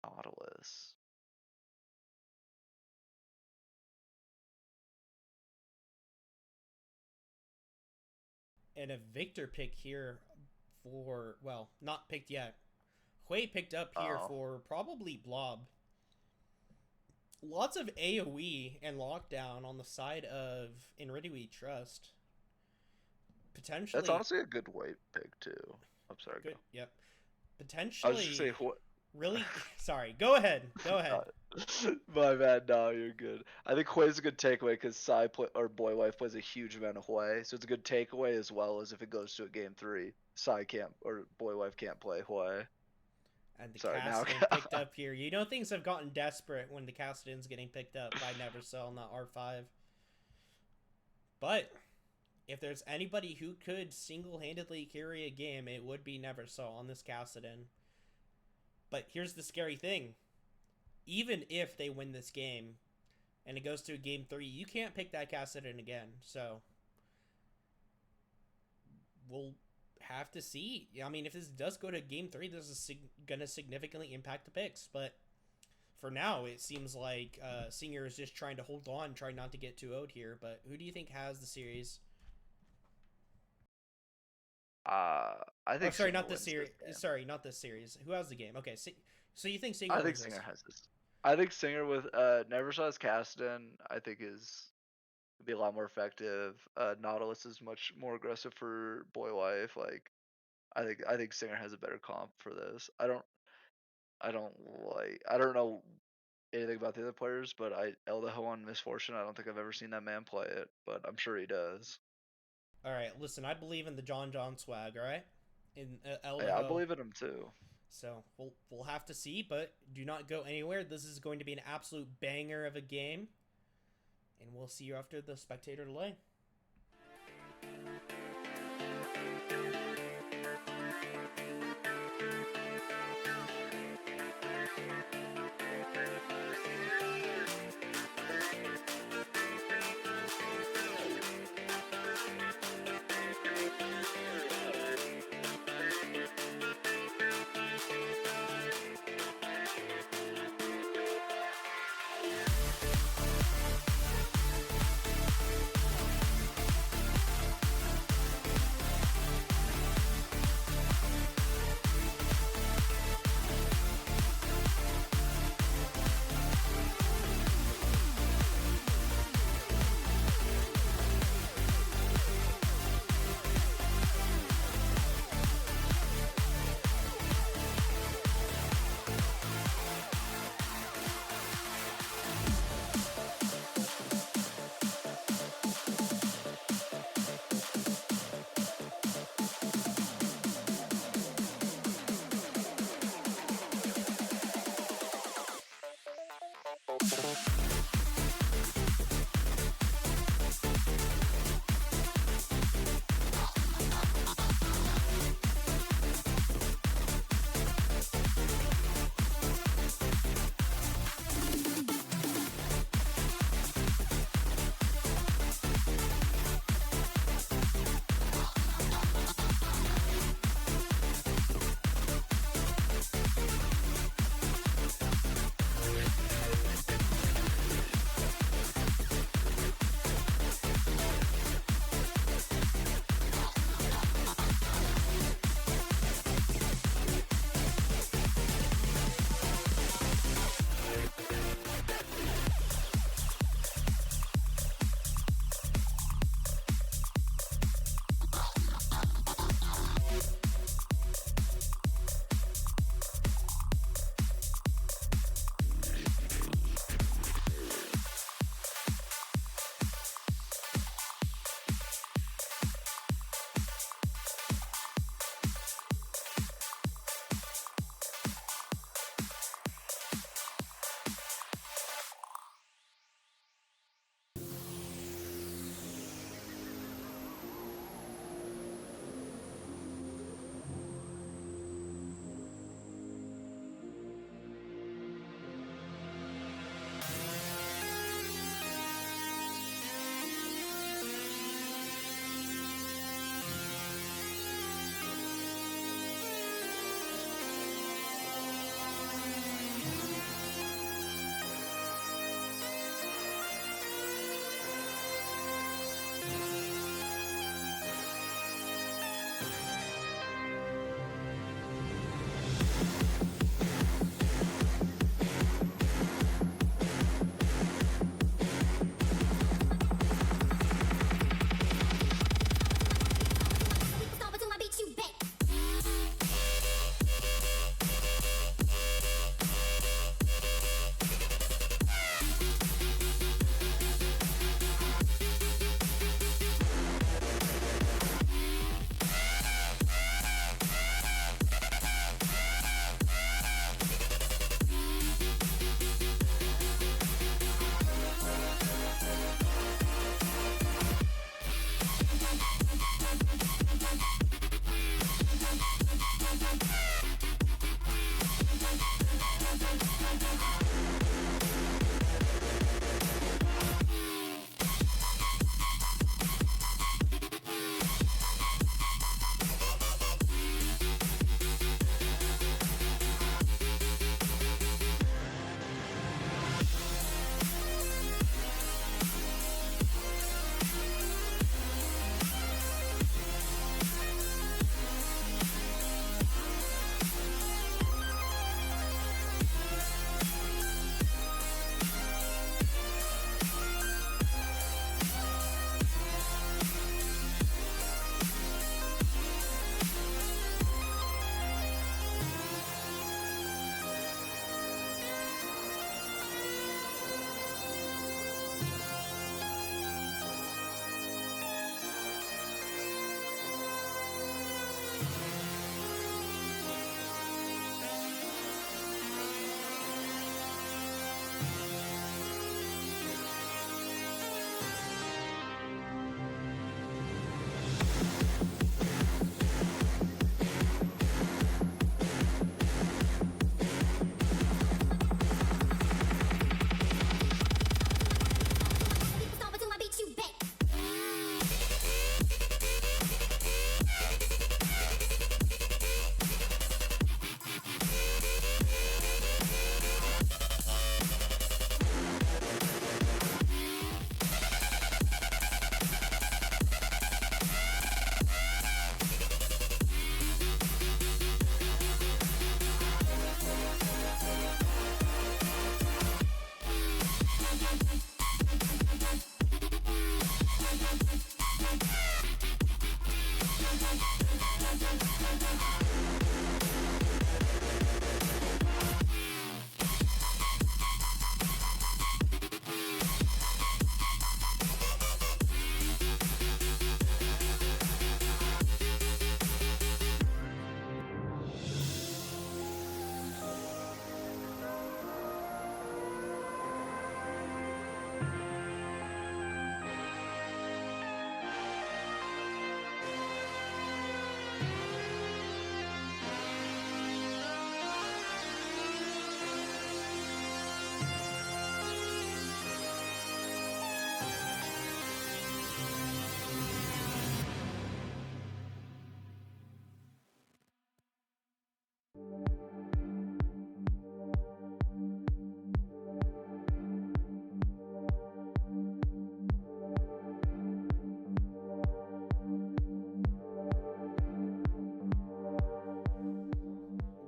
Nautilus. And a Victor pick here for, well, not picked yet. Hui picked up here Oh. for probably Blob. Lots of AoE and lockdown on the side of Ritty we trust. That's Potentially honestly a good weight pick too. I'm sorry, good. go. Yep. I was just gonna Potentially say what. really sorry. Go ahead. Go ahead. My bad. No, you're good. I think Hui's a good takeaway because Psy play, or Boy Wife plays a huge amount of Hui, so it's a good takeaway as well as if it goes to a game 3, Psy can't or Boy Wife can't play Hui. And the Sorry, now. Cassidon picked up here. You know things have gotten desperate when the Cassidon's getting picked up by Nevercell, not R5. But if there's anybody who could single-handedly carry a game, it would be Nevercell on this Cassidon. But here's the scary thing. Even if they win this game and it goes to a game 3, you can't pick that Cassidon again. So we'll have to see. I mean, if this does go to game 3, this is going to significantly impact the picks. But for now, it seems like SINGR is just trying to hold on, try not to get too owed here. But who do you think has the series? I think. Sorry, SINGR not this wins series. game. Sorry, not this series. Who has the game? Okay, so you think SINGR I think wins SINGR this? has this. I think SINGR with Neversaw's Caston, I think is be a lot more effective. Nautilus is much more aggressive for Boy Wife. Like I think SINGR has a better comp for this. I don't know anything about the other players, but Eldaho on Misfortune. I don't think I've ever seen that man play it, but I'm sure he does. All right, listen, I believe in the John swag. All right, in Yeah, I Eldaho. believe in him too. So we'll have to see, but do not go anywhere. This is going to be an absolute banger of a game, and we'll see you after the spectator delay.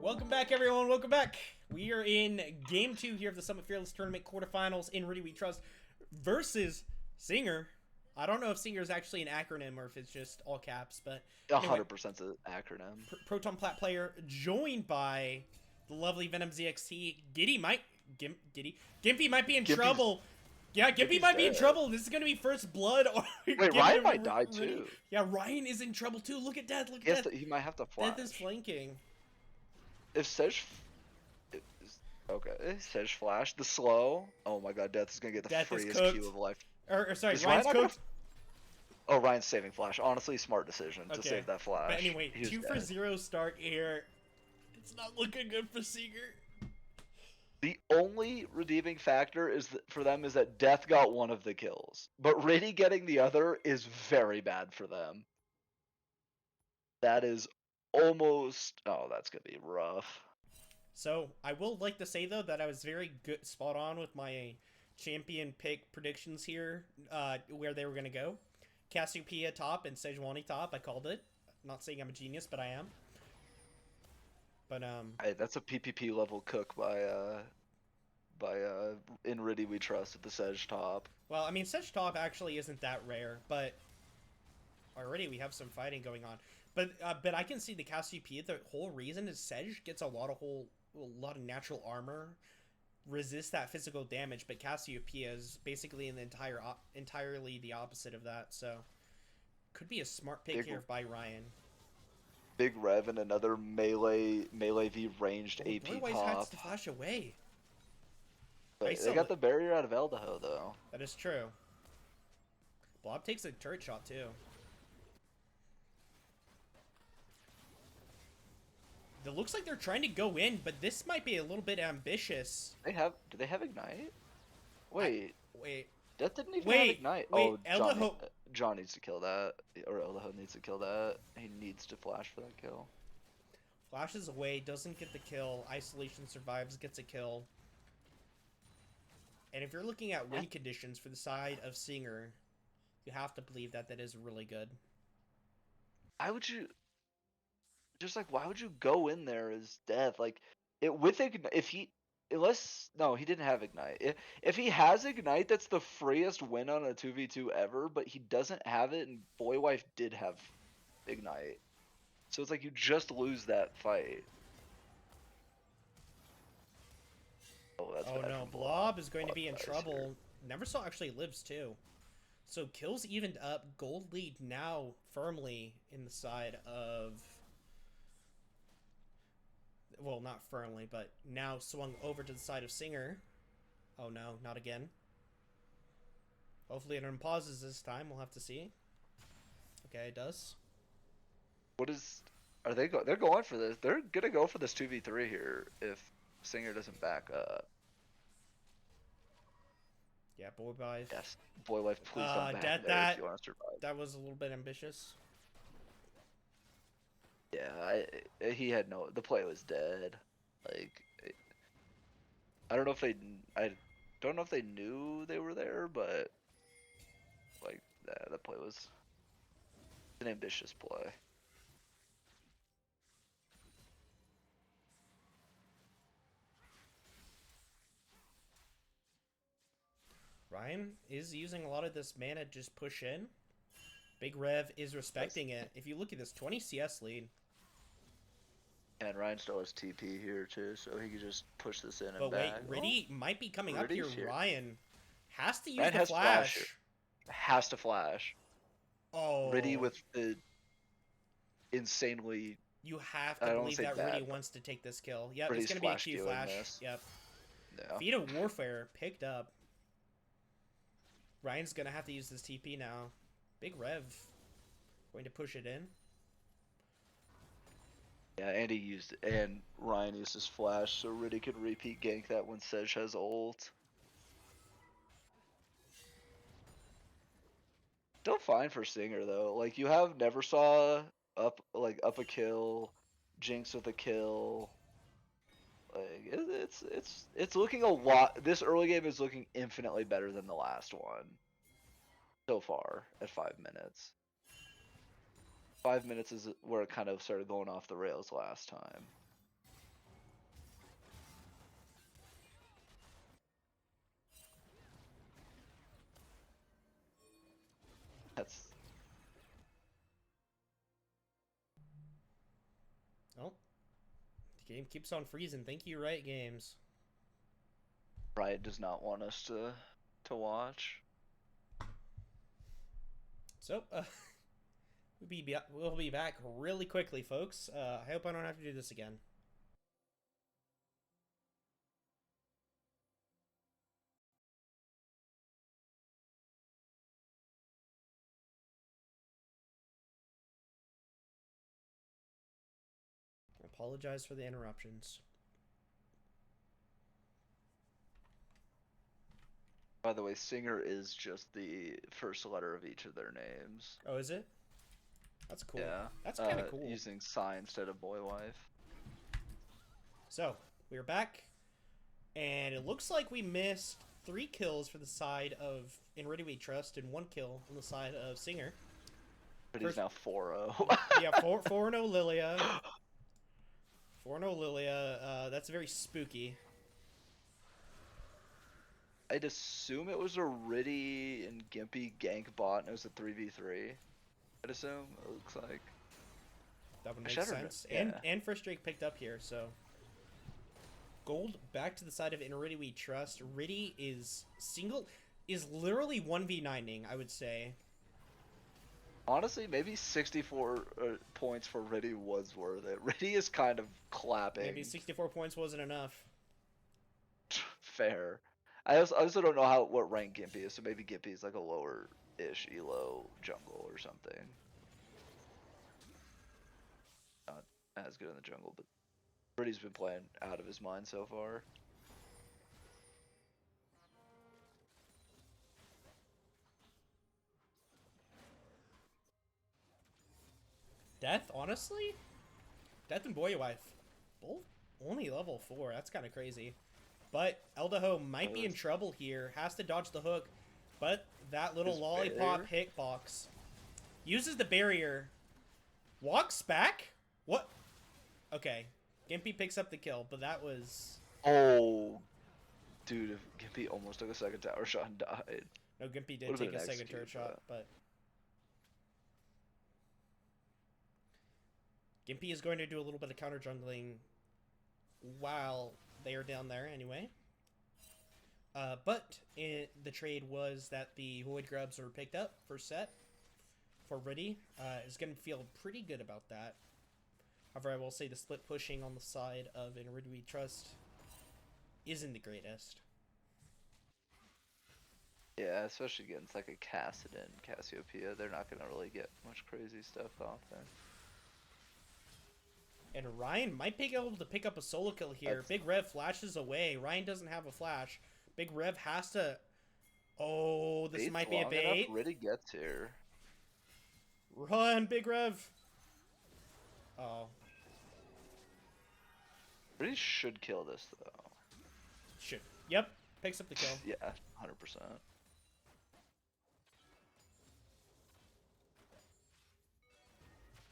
Welcome back, everyone. Welcome back. We are in Game 2 here of the Summit Fearless Tournament quarterfinals in Ritty We Trust versus SINGR. I don't know if SINGR is actually an acronym or if it's just all caps, but anyway, 100% an acronym. Proton Plat player joined by the lovely Venom ZXT. Gimpy might be in trouble. Yeah, Gimpy might be in trouble. This is going to be first blood. Or wait, Ryan might die too. Yeah, Ryan is in trouble too. Look at Death. Look at Death. He might have to flash. Death is flanking. If Sedge... Okay, Sedge flash. The slow. Oh my god, Death is going to get the freest Q of life. Or sorry, Ryan's cooked. Oh, Ryan's saving flash. Honestly, smart decision to save that flash. But anyway, 2-for-0 start here. It's not looking good for SINGR. The only redeeming factor for them is that Death got one of the kills. But Ritty getting the other is very bad for them. That is almost... Oh, that's going to be rough. So, I will like to say, though, that I was very good, spot on with my champion pick predictions here, where they were going to go. Cassiopeia top and Sejuani top, I called it. I'm not saying I'm a genius, but I am. But, Hey, that's a PPP level cook by in Ritty We Trust at the Sedge top. Well, I mean, Sedge top actually isn't that rare, but already we have some fighting going on. But I can see the Cassiopeia, the whole reason is Sedge gets a lot of natural armor, resist that physical damage, but Cassiopeia is basically entirely the opposite of that, so could be a smart pick here by Ryan. Big Rev and another melee v ranged AP Boy pop. has to flash away. But they got the barrier out of Eldaho though. That is true. Blob takes a turret shot too. It looks like they're trying to go in, but this might be a little bit ambitious. Do they have Ignite? Wait. Death didn't even have Ignite. Wait, John needs to kill that. Or Eldaho needs to kill that. He needs to flash for that kill. Flashes away, doesn't get the kill. Isolation survives, gets a kill. And if you're looking at win conditions for the side of SINGR, you have to believe that that is really good. Why would you... Just like, why would you go in there as Death? Like, no, he didn't have Ignite. If he has Ignite, that's the freest win on a 2v2 ever, but he doesn't have it, and Boywife did have Ignite. So it's like you just lose that fight. Oh no, Blob is going to be in trouble. Neversaw actually lives too. So kills evened up, gold lead now firmly in the side of... Well, not firmly, but now swung over to the side of SINGR. Oh no, not again. Hopefully it unpauses this time. We'll have to see. Okay, it does. Are they they're going for this. They're gonna go for this 2v3 here if SINGR doesn't back up. Yeah, Boywife. Yes, Boywife, please don't back there if you want to survive. That was a little bit ambitious. Yeah, he had the play was dead. Like, I don't know if they knew they were there, but like that play was an ambitious play. Ryan is using a lot of this mana to just push in. Big Rev is respecting it. If you look at this, 20 CS lead. And Ryan still has TP here too, so he could just push this in and But back. wait, Ritty might be coming up here. Ryan has to use the Ryan flash. Has to flash. Oh. Ritty with the insanely... You have to believe that Ritty wants to take this kill. Yep, it's going to be a Q flash. Yep. Yeah. Feat of Warfare picked up. Ryan's going to have to use this TP now. Big Rev going to push it in. Yeah, and Ryan used his flash so Ritty could repeat gank that when Sedge has ult. Still fine for SINGR though. Like, you have Neversaw up a kill, Jinx with a kill. Like, it's looking a lot. This early game is looking infinitely better than the last one so far at 5 minutes. 5 minutes is where it kind of started going off the rails last time. Oh, the game keeps on freezing. Thank you, Riot Games. Riot does not want us to watch. So, we'll be back really quickly, folks. I hope I don't have to do this again. I apologize for the interruptions. By the way, SINGR is just the first letter of each of their names. Oh, is it? That's cool. Yeah. That's kind of cool. Using sign instead of boy wife. So, we're back. And it looks like we missed 3 kills for the side of In Ritty We Trust and 1 kill on the side of SINGR. But he's now 4-0. Yeah, 4-0 Lilia. 4-0 Lilia. That's very spooky. I'd assume it was a Ritty and Gimpy gank bot and it was a 3v3. I'd assume, it looks like. That would make sense. Yeah. And first Drake picked up here, so. Gold back to the side of In Ritty We Trust. Ritty is literally 1v9ing, I would say. Honestly, maybe 64 points for Ritty was worth it. Ritty is kind of clapping. Maybe 64 points wasn't enough. Fair. I also don't know what rank Gimpy is, so maybe Gimpy is like a lower-ish elo jungle or something. Not as good in the jungle, but Ritty's been playing out of his mind so far. Death, honestly? Death and Boy Wife. Both only level 4. That's kind of crazy. But Eldaho might be in trouble here. Has to dodge the hook. But that little lollipop hitbox. Uses the barrier. Walks back? What? Okay. Gimpy picks up the kill, but that was... Oh, dude, if Gimpy almost took a second tower shot and died. No, Gimpy did take a second turret shot, but... Gimpy is going to do a little bit of counter jungling while they are down there anyway. But the trade was that the Void Grubs were picked up for set for Ritty. Is going to feel pretty good about that. However, I will say the split pushing on the side of In Ritty We Trust isn't the greatest. Yeah, especially against like a Cassidon, Cassiopeia, they're not going to really get much crazy stuff off there. And Ryan might be able to pick up a solo kill here. Big Rev flashes away. Ryan doesn't have a flash. Big Rev has to... Oh, this might be a bait. Ritty gets here. Run, Big Rev. Oh. Ritty should kill this, though. Should. Yep. Picks up the kill. Yeah, 100%.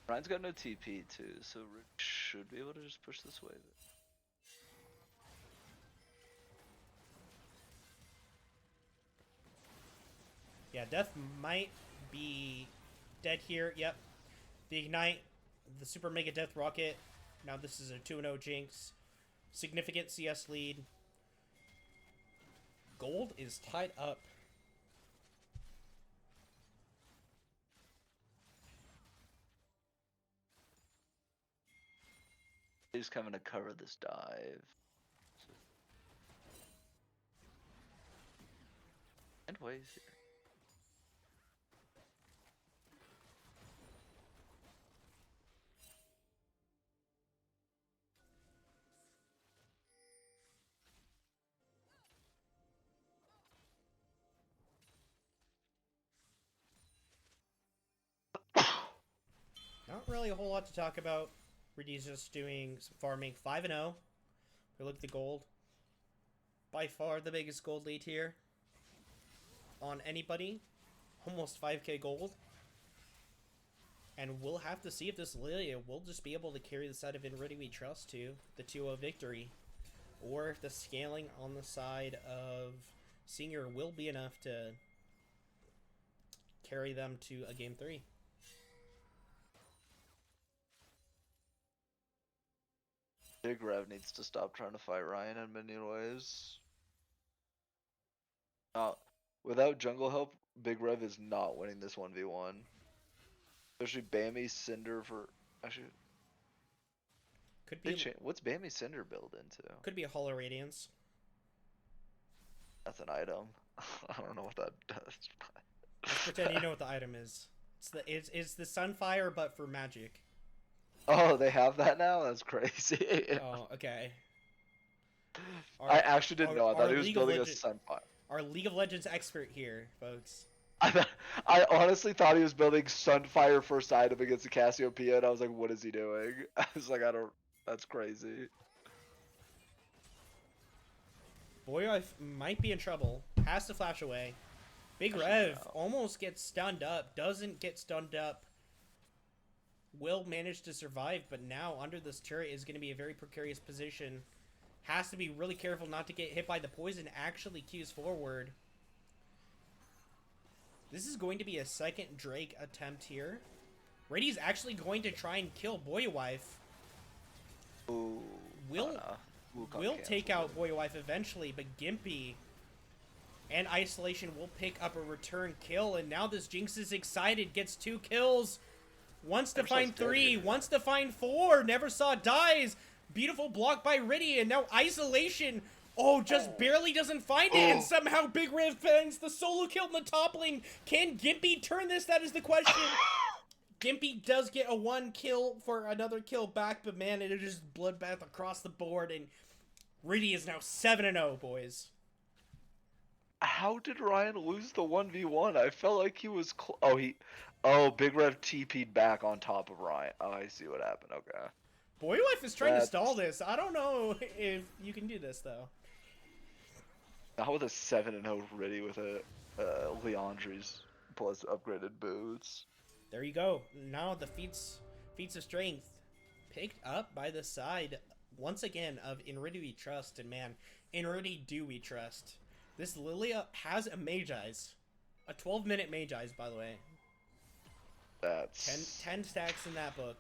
Ryan's got no TP, too, so Ritty should be able to just push this wave. Yeah, Death might be dead here. Yep. The Ignite, the Super Mega Death Rocket. Now this is a 2-0 Jinx. Significant CS lead. Gold is tied up. He's coming to cover this dive. And waves here. Not really a whole lot to talk about. Ritty's just doing some farming. 5-0. We look at the gold. By far the biggest gold lead here on anybody. Almost 5k gold. And we'll have to see if this Lilia will just be able to carry the side of In Ritty We Trust to the 2-0 victory. Or if the scaling on the side of SINGR will be enough to carry them to a game 3. Big Rev needs to stop trying to fight Ryan in minion waves. Without jungle help, Big Rev is not winning this 1v1. Especially Bammy Cinder for actually Could be what's Bammy Cinder build into? could be a Hollow Radiance. That's an item. I don't know what that does. Let's pretend you know what the item is. It's the Sunfire but for magic. Oh, they have that now? That's crazy. Oh, okay. I actually didn't know. I thought he was building a Sunfire. Our League of Legends expert here, folks. I honestly thought he was building Sunfire first item against the Cassiopeia, and I was like, what is he doing? I was like, that's crazy. Boy might be in trouble. Has to flash away. Big Rev almost gets stunned up. Doesn't get stunned up. Will manage to survive, but now under this turret is going to be a very precarious position. Has to be really careful not to get hit by the poison. Actually queues forward. This is going to be a second Drake attempt here. Ritty's actually going to try and kill Boywife. Ooh, Will take out Boywife eventually, but Gimpy and Isolation will pick up a return kill, and now this Jinx is excited, gets 2 kills, wants to find 3, wants to find 4, never saw dies, beautiful block by Ritty, and now Isolation, just barely doesn't find it, and somehow Big Rev finds the solo kill in the top lane. Can Gimpy turn this? That is the question. Gimpy does get a 1 kill for another kill back, but man, it is just bloodbath across the board, and Ritty is now 7-0, boys. How did Ryan lose the 1v1? I felt like he was Big Rev TP'd back on top of Ryan. Oh, I see what happened. Okay. Boywife is trying to stall this. I don't know if you can do this, though. Not with a 7-0 Ritty with a Leandri's plus upgraded boots. There you go. Now the feats of strength picked up by the side once again of In Ritty We Trust, and man, In Ritty do we trust. This Lilia has a Mage Eyes. A 12-minute Mage Eyes, by the way. That's 10 stacks in that book.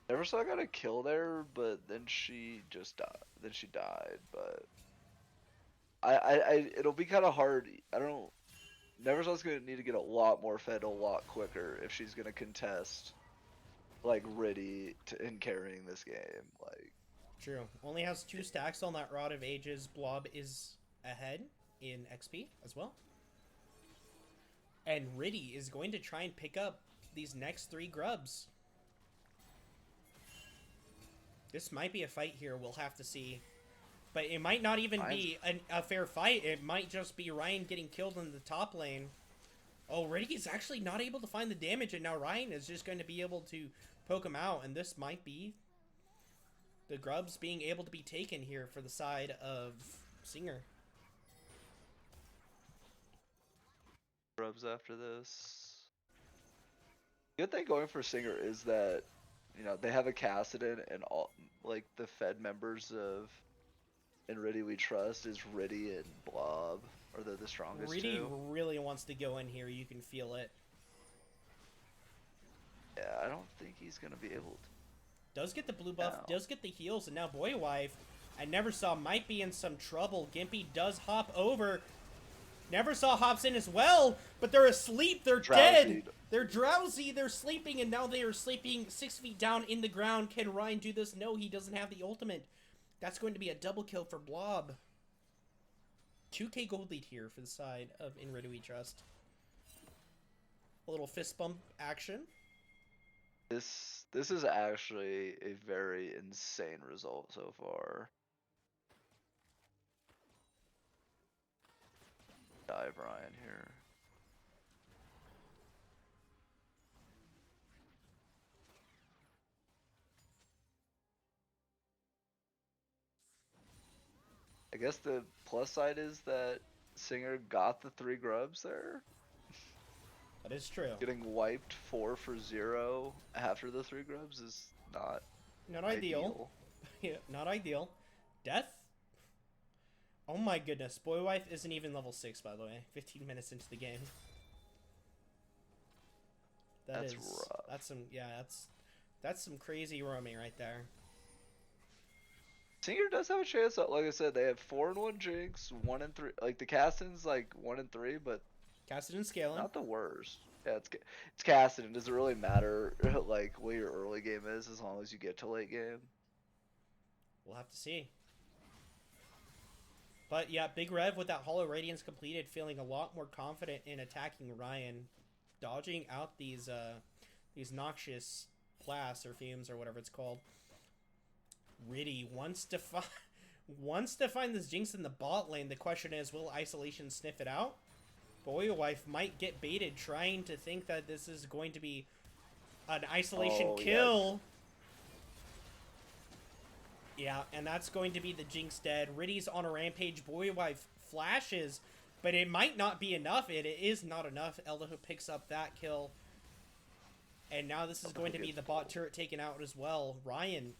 Never saw got a kill there, but then she just died. Then she died, but it'll be kind of hard. I don't know. Never saw's gonna need to get a lot more fed a lot quicker if she's gonna contest like Ritty in carrying this game. Like, true. Only has 2 stacks on that Rod of Ages. Blob is ahead in XP as well. And Ritty is going to try and pick up these next 3 grubs. This might be a fight here. We'll have to see. But it might not even be a fair fight. It might just be Ryan getting killed in the top lane. Oh, Ritty is actually not able to find the damage, and now Ryan is just going to be able to poke him out, and this might be the grubs being able to be taken here for the side of SINGR. grubs after this. Good thing going for SINGR is that, you know, they have a Cassidon, and all like the Fed members of In Ritty We Trust is Ritty and Blob. Are they the strongest Ritty two? really wants to go in here. You can feel it. Yeah, I don't think he's gonna be able to. Does get the blue buff, does get the heals, and now Boywife, I never saw, might be in some trouble. Gimpy does hop over. Never saw hops in as well, but they're asleep. They're dead. They're drowsy. They're sleeping, and now they are sleeping 6 feet down in the ground. Can Ryan do this? No, he doesn't have the ultimate. That's going to be a double kill for Blob. 2k gold lead here for the side of In Ritty We Trust. A little fist bump action. This is actually a very insane result so far. Dive Ryan here. I guess the plus side is that SINGR got the 3 grubs there. That is true. Getting wiped 4 for 0 after the 3 grubs is not ideal. Yeah, not ideal. Death? Oh my goodness. Boywife isn't even level 6, by the way. 15 minutes into the game. That's rough. That's some crazy roaming right there. SINGR does have a chance. Like I said, they have 4-1 Jinx, 1-3. Like the Caston's like 1-3, but Casted and scaling. not the worst. Yeah, it's Caston. Does it really matter like what your early game is as long as you get to late game? We'll have to see. But yeah, Big Rev with that Hollow Radiance completed, feeling a lot more confident in attacking Ryan, dodging out these noxious blasts or fumes or whatever it's called. Ritty wants to find this Jinx in the bot lane. The question is, will Isolation sniff it out? Boy Wife might get baited trying to think that this is going to be an Isolation kill. Yeah, and that's going to be the Jinx dead. Ritty's on a rampage. Boy Wife flashes, but it might not be enough. It is not enough. Elda who picks up that kill. And now this is going to be the bot turret taken out as well. Ryan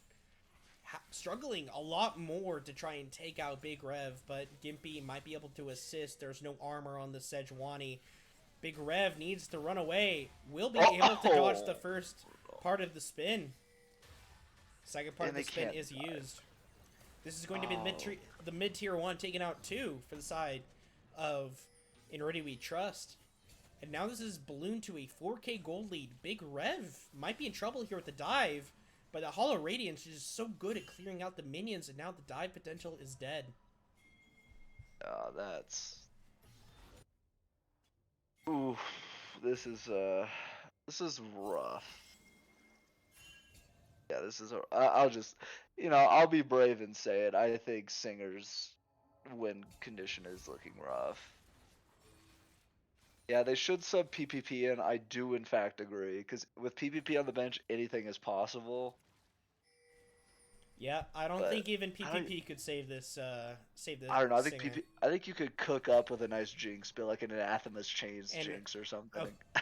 struggling a lot more to try and take out Big Rev, but Gimpy might be able to assist. There's no armor on the Sejuani. Big Rev needs to run away. Will be able to dodge the first part of the spin. Second part of the spin is used. This is going to be the mid-tier 1 taking out 2 for the side of In Ritty We Trust. And now this is ballooned to a 4k gold lead. Big Rev might be in trouble here with the dive, but the Hollow Radiance is just so good at clearing out the minions, and now the dive potential is dead. That's... Oof. This is rough. Yeah, this is. I'll just, I'll be brave and say it. I think SINGR's win condition is looking rough. Yeah, they should sub PPP in. I do in fact agree, because with PPP on the bench, anything is possible. Yeah, I don't think even PPP could save this. I don't know. I think you could cook up with a nice Jinx, be like an Anathema's Chains Jinx or something. Oh.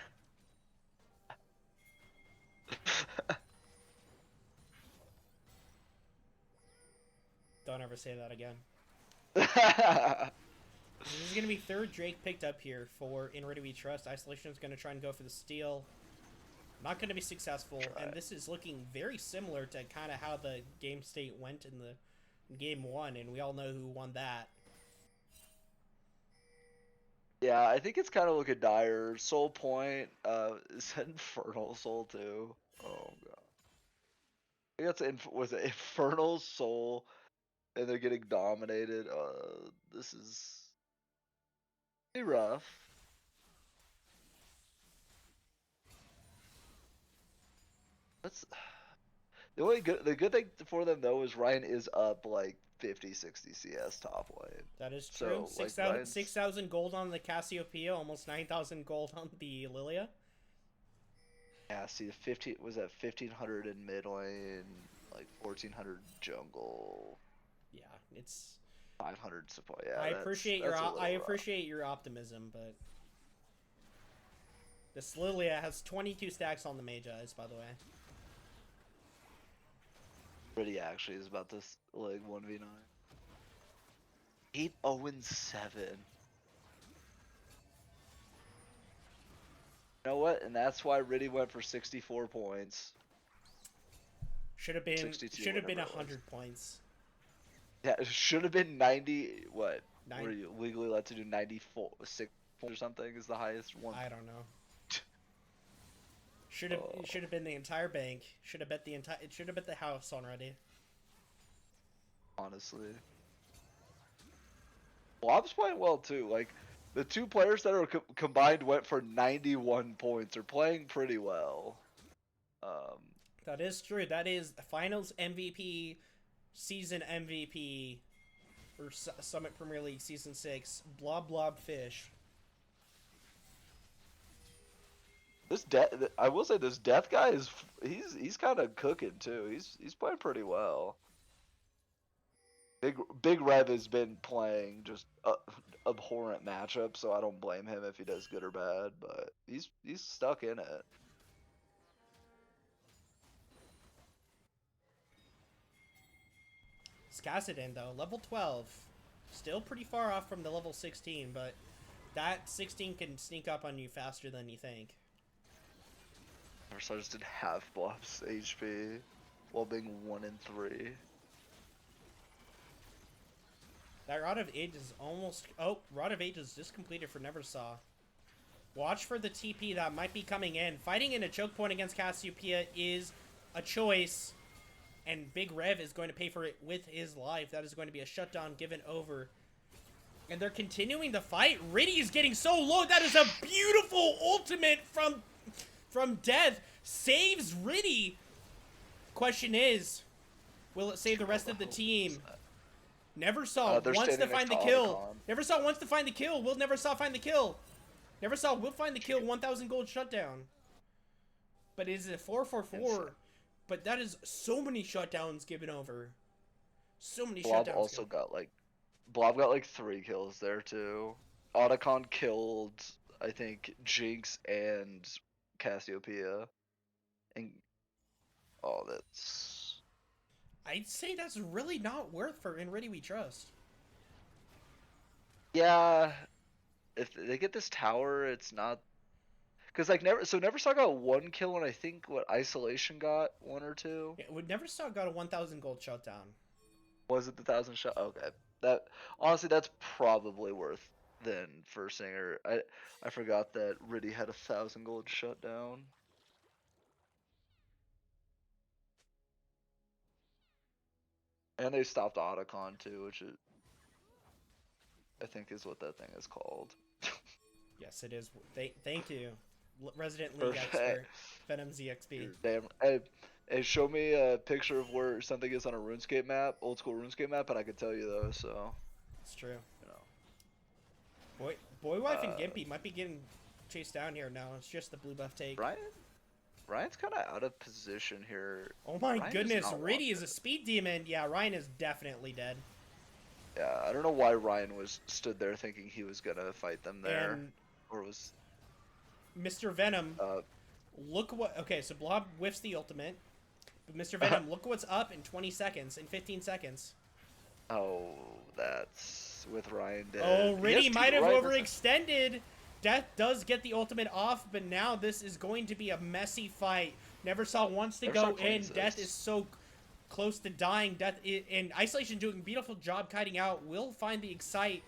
Don't ever say that again. This is going to be third Drake picked up here for In Ritty We Trust. Isolation is going to try and go for the steal. Not going to be successful, and this is looking very similar to kind of how the game state went in the game 1, and we all know who won that. Yeah, I think it's kind of looking dire. Soul Point, is that Infernal Soul too? Oh god. I think that's was it Infernal Soul, and they're getting dominated. This is pretty rough. That's the good thing for them though is Ryan is up like 50, 60 CS top lane. That is true. So, 6,000 gold on the Cassiopeia, almost 9,000 gold on the Lilia. Yeah, see, 1,500 in mid lane, like 1,400 jungle. Yeah, it's 500 support. Yeah, I appreciate your optimism, but this Lilia has 22 stacks on the Mage Eyes, by the way. Ritty actually is about this like 1v9. 8-0-7. You know what? And that's why Ritty went for 64 points. Should have been 100 points. Yeah, it should have been 90. What? Were you legally allowed to do 94, 6 points or something? Is the highest one? I don't know. Should have been the entire bank. Should have bet the house already. Honestly. Blob's playing well too. Like the two players that are combined went for 91 points. Are playing pretty well. That is true. That is Finals MVP, Season MVP, or Summit Premier League Season 6. Blob Fish. I will say this Death guy is he's kind of cooking too. He's playing pretty well. Big Rev has been playing just abhorrent matchups, so I don't blame him if he does good or bad. But he's stuck in it. Skassadin though, level 12, still pretty far off from the level 16, but that 16 can sneak up on you faster than you think. I just did half Blob's HP while being 1-3. That Rod of Age is almost... Oh, Rod of Age is just completed for Neversaw. Watch for the TP that might be coming in. Fighting in a choke point against Cassiopeia is a choice. And Big Rev is going to pay for it with his life. That is going to be a shutdown given over. And they're continuing the fight. Ritty is getting so low. That is a beautiful ultimate from Death. Saves Ritty. Question is, will it save the rest of the team? Neversaw wants to find the kill. Neversaw wants to find the kill. Will Neversaw find the kill? Neversaw will find the kill. 1,000 gold shutdown. But is it 4-4-4? But that is so many shutdowns given over. So many shutdowns. Blob got like 3 kills there too. Otacon killed, I think, Jinx and Cassiopeia. And that's... I'd say that's really not worth for In Ritty We Trust. Yeah, if they get this tower, it's not... Because like Neversaw got 1 kill, and I think Isolation got 1 or 2. Yeah, Neversaw got a 1,000 gold shutdown. Was it the 1,000 shot? Okay, that honestly, that's probably worth then for SINGR. I forgot that Ritty had 1,000 gold shutdown. And they stopped Otacon too, which I think is what that thing is called. Yes, it is. Thank you, Resident League expert, Venom ZXP. Damn. Hey, show me a picture of where something is on a RuneScape map, old school RuneScape map, and I could tell you though. So. It's true. You know. Boy Wife and Gimpy might be getting chased down here now. It's just the blue buff take. Ryan's kind of out of position here. Oh my goodness, Ritty is a speed demon. Yeah, Ryan is definitely dead. Yeah, I don't know why Ryan stood there thinking he was gonna fight them there, or was Mr. Venom. Look what. Okay, so Blob whiffs the ultimate, but Mr. Venom, look what's up in 20 seconds, in 15 seconds. Oh, that's with Ryan dead. Oh, Ritty might have overextended. Death does get the ultimate off, but now this is going to be a messy fight. Neversaw wants to go in. Death is so close to dying. And Isolation doing a beautiful job kiting out. Will find the Excite.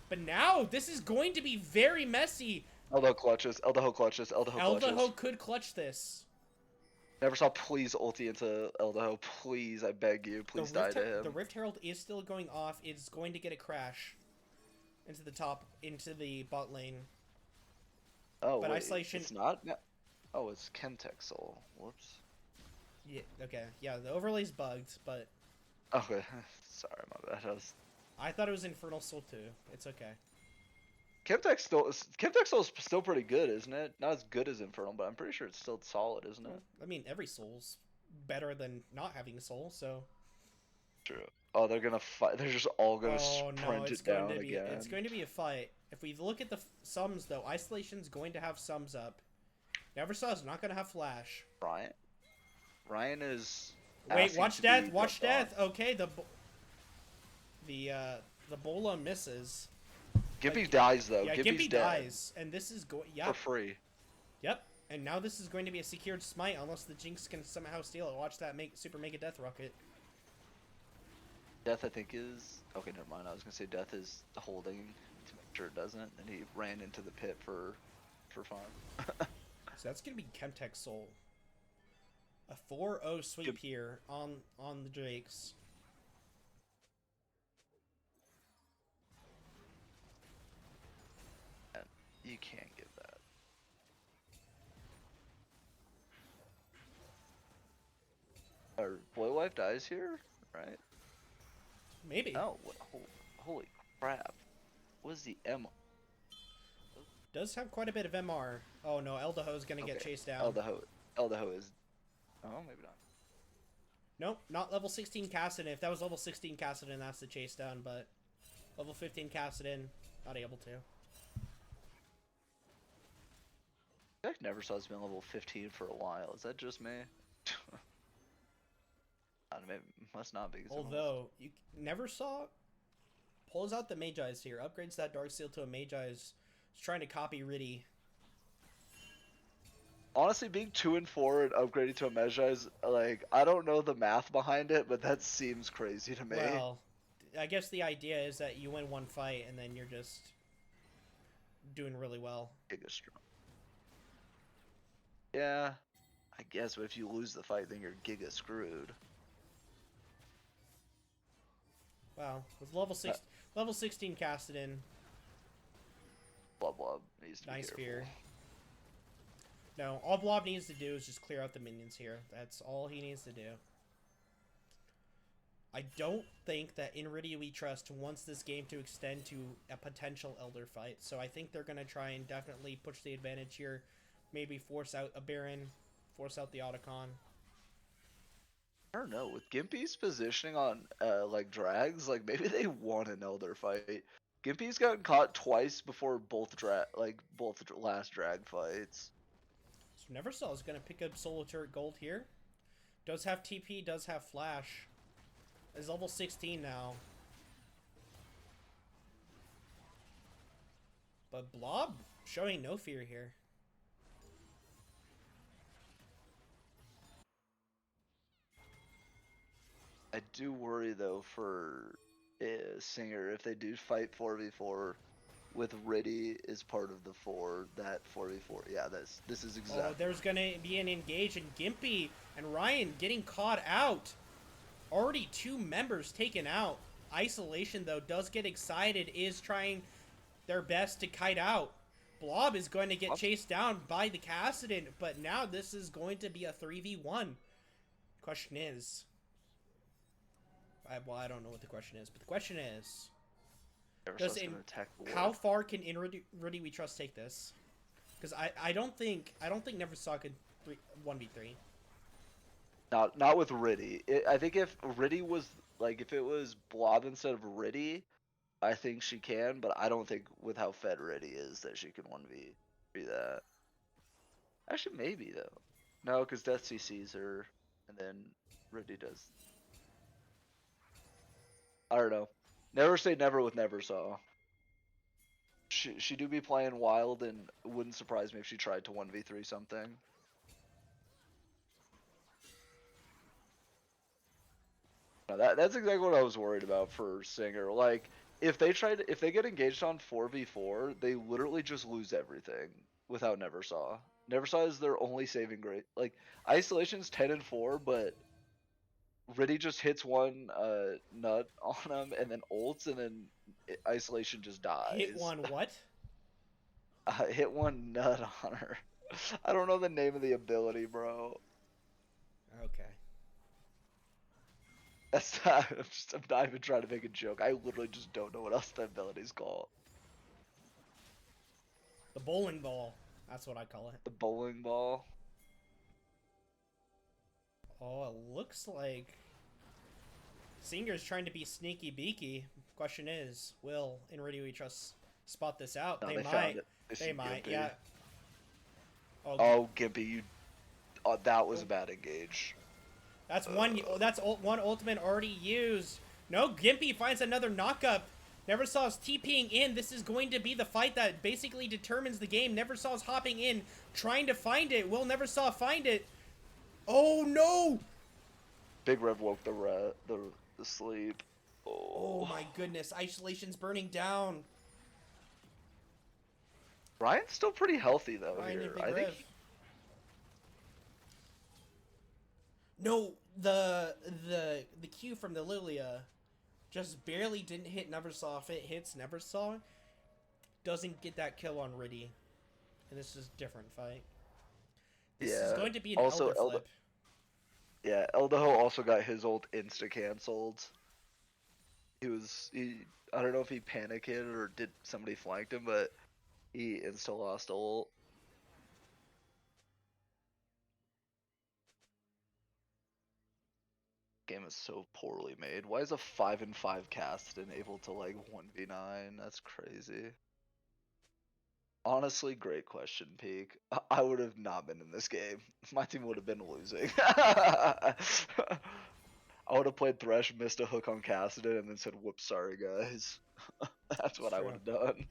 But now, this is going to be very messy. Eldaho clutches. Eldaho could clutch this. Neversaw, please ulti into Eldaho. Please, I beg you. Please die to him. The Rift Herald is still going off. It's going to get a crash into the bot lane. Oh, but wait, Isolation... It's not? Oh, it's Chemtech Soul. Whoops. Yeah, okay. Yeah, the overlay's bugged, but... Okay. Sorry, my bad. I thought it was Infernal Soul too. It's okay. Chemtech Soul is still pretty good, isn't it? Not as good as Infernal, but I'm pretty sure it's still solid, isn't it? I mean, every soul's better than not having a soul, so... True. Oh, they're gonna fight. They're just all gonna sprint it down again. It's going to be a fight. If we look at the sums, though, Isolation's going to have sums up. Neversaw's not going to have flash. Ryan is... Wait, watch Death! Watch Death! Okay, the Bola misses. Gimpy dies, though. Yeah, Gimpy dies. And this is going... Yeah. For free. Yep. And now this is going to be a secured smite, unless the Jinx can somehow steal it. Watch that Super Mega Death Rocket. Death, I think, is... Okay, never mind. I was going to say Death is holding to make sure it doesn't. And he ran into the pit for fun. So that's going to be Chemtech Soul. A 4-0 sweep here on the Drakes. And you can't give that. Our boy wife dies here, right? Maybe. Oh, holy crap. What is the M? Does have quite a bit of MR. Oh no, Eldaho's gonna get chased down. Eldaho is... Oh, maybe not. Nope, not level 16 Cassidin. If that was level 16 Cassidin, that's the chase down, but level 15 Cassidin, not able to. I feel like Neversaw's been level 15 for a while. Is that just me? It must not be. Although, you Neversaw pulls out the Magi's here, upgrades that Dark Seal to a Magi's, is trying to copy Ritty. Honestly, being 2 and 4 and upgrading to a Magi's, like, I don't know the math behind it, but that seems crazy to me. Well, I guess the idea is that you win one fight and then you're just doing really well. Giga strong. Yeah, I guess, but if you lose the fight, then you're giga screwed. Wow, with level 16 casted in. Blah blah needs to be Nice careful. fear. No, all Blob needs to do is just clear out the minions here. That's all he needs to do. I don't think that in Ritty we trust wants this game to extend to a potential Elder fight, so I think they're going to try and definitely push the advantage here. Maybe force out a Baron, force out the Otacon. I don't know, with Gimpy's positioning on like drags, like maybe they want an Elder fight. Gimpy's gotten caught twice before both last drag fights. So Neversaw is going to pick up Solo Turret Gold here. Does have TP, does have Flash. Is level 16 now. But Blob showing no fear here. I do worry though for SINGR if they do fight 4v4 with Ritty as part of the 4, that 4v4. Yeah, this is exactly. Oh, there's gonna be an engage, and Gimpy and Ryan getting caught out. Already 2 members taken out. Isolation, though, does get excited, is trying their best to kite out. Blob is going to get chased down by the Cassidon, but now this is going to be a 3v1. Question is... well, I don't know what the question is, but the question is... how far can in Ritty We Trust take this? Because I don't think Neversaw could 1v3. Not with Ritty. I think if Ritty was like if it was Blob instead of Ritty, I think she can. But I don't think with how fed Ritty is that she can 1v3 that. Actually, maybe though. No, because Death CCs her, and then Ritty does. I don't know. Never say never with Neversaw. She do be playing wild, and it wouldn't surprise me if she tried to 1v3 something. No, that's exactly what I was worried about for SINGR. Like, if they get engaged on 4v4, they literally just lose everything without Neversaw. Neversaw is their only saving grace. Like, Isolation's 10-4, but Ritty just hits one nut on him and then ults, and then Isolation just dies. Hit one what? Hit one nut on her. I don't know the name of the ability, bro. Okay. That's not, I'm not even trying to make a joke. I literally just don't know what else the ability's called. The bowling ball. That's what I call it. The bowling ball. Oh, it looks like SINGR's trying to be sneaky beaky. Question is, will in Ritty We Trust spot this out? No, they might. They might, Gimpy. yeah. Oh, Gimpy, you. That was a bad engage. That's one. That's one ultimate already used. No, Gimpy finds another knockup. Neversaw's TPing in. This is going to be the fight that basically determines the game. Neversaw's hopping in, trying to find it. Will Neversaw find it? Oh no! Big Rev woke the sleep. Oh my goodness! Isolation's burning down. Ryan's still pretty healthy though Ryan here. and Big I think. Rev. No, the Q from the Lilia just barely didn't hit Neversaw. If it hits Neversaw, doesn't get that kill on Ritty. And this is a different fight. This is going to be an Elder flip. Yeah, Eldaho also got his ult insta-cancelled. I don't know if he panicked or did somebody flanked him, but he insta-lost ult. Game is so poorly made. Why is a 5-5 cast able to like 1v9? That's crazy. Honestly, great question, Peak. I would have not been in this game. My team would have been losing. I would have played Thresh, missed a hook on Cassidon, and then said, whoops, sorry guys. That's what I would have done.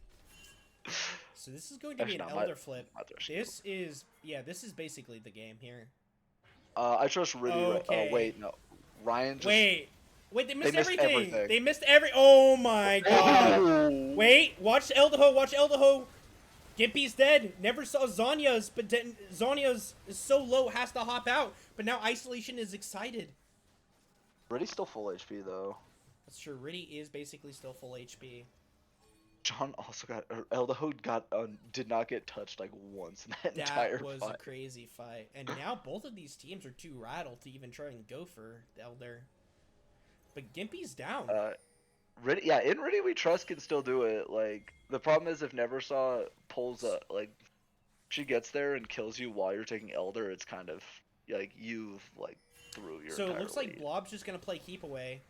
So this is going to be an Elder flip. This is basically the game here. I trust Ritty. Okay. Wait, no. Ryan just... Wait. Wait, they They missed missed everything. everything. They missed every. Oh my god. Oh! Wait, watch Eldaho. Watch Eldaho. Gimpy's dead. Never saw Zonya's, but Zonya's is so low, has to hop out. But now Isolation is excited. Ritty's still full HP though. That's true. Ritty is basically still full HP. John also got Eldaho did not get touched like once in that That entire was fight. a crazy fight. And now both of these teams are too rattled to even try and go for the Elder. But Gimpy's down. Ritty, yeah, in Ritty we trust can still do it. Like the problem is if Neversaw pulls up, like she gets there and kills you while you're taking Elder, it's kind of like you've like through your. So it looks like lead. Blob's just gonna play keep away.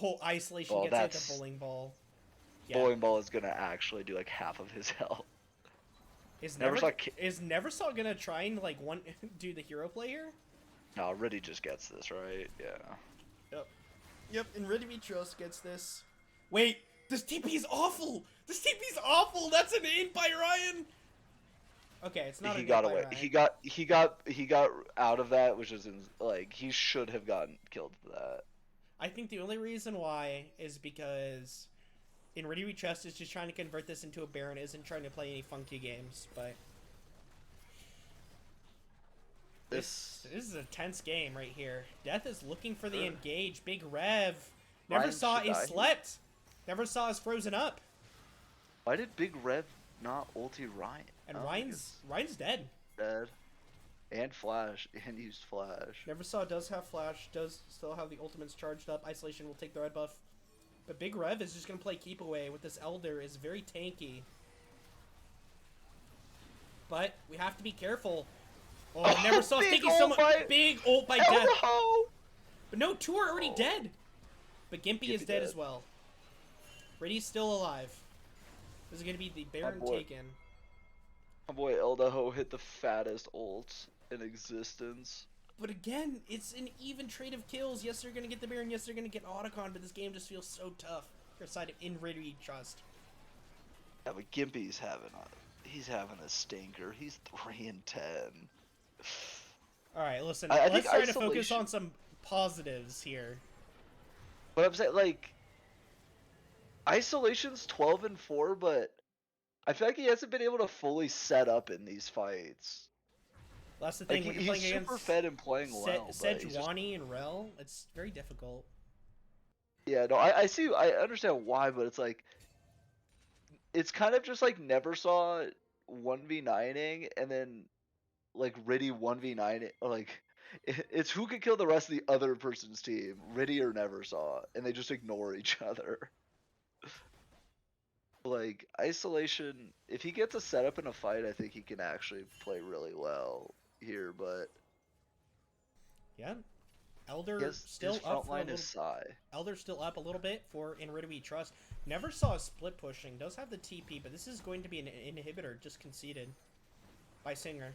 Oh, Isolation Well, gets hit that's the bowling ball. Yeah. bowling ball is gonna actually do like half of his health. Is Neversaw Neversaw gonna try and like do the hero play here? No, Ritty just gets this, right? Yeah. Yep, and Ritty we trust gets this. Wait, this TP is awful! This TP is awful! That's an in by Ryan! Okay, it's not He an got in by away. Ryan. He got out of that, which is like he should have gotten killed for that. I think the only reason why is because in Ritty we trust is just trying to convert this into a Baron, isn't trying to play any funky games, but This is a tense game right here. Death is looking for the engage. Big Rev. Neversaw is slept. Neversaw is frozen up. Why did Big Rev not ulti Ryan? And Ryan's dead. Dead. And Flash. And used Flash. Neversaw does have Flash. Does still have the ultimates charged up. Isolation will take the red buff. But Big Rev is just going to play keep away with this Elder. Is very tanky. But we have to be careful. Oh, Neversaw taking so much. Big ult by Death. But no, two are already dead. But Gimpy is dead as well. Ritty's still alive. This is going to be the Baron taken. My boy Eldaho hit the fattest ult in existence. But again, it's an even trade of kills. Yes, they're going to get the Baron. Yes, they're going to get Otacon. But this game just feels so tough. For a side of in Ritty trust. Yeah, but Gimpy's he's having a stinker. He's 3-10. All right, listen. Let's try to focus on some positives here. But I'm saying, like, Isolation's 12-4, but I feel like he hasn't been able to fully set up in these fights. That's the thing. Like, when you're he's playing super fed and playing well. Sejuani and Rel, it's very difficult. Yeah, no, I see. I understand why, but it's like, it's kind of just like Neversaw 1v9ing and then like Ritty 1v9, or like it's who can kill the rest of the other person's team, Ritty or Neversaw, and they just ignore each other. Like Isolation, if he gets a setup in a fight, I think he can actually play really well here. But yeah, Elder still his up front line is Psy. Elder's still up a little bit for in Ritty we trust. Neversaw split pushing, does have the TP, but this is going to be an inhibitor just conceded by SINGR.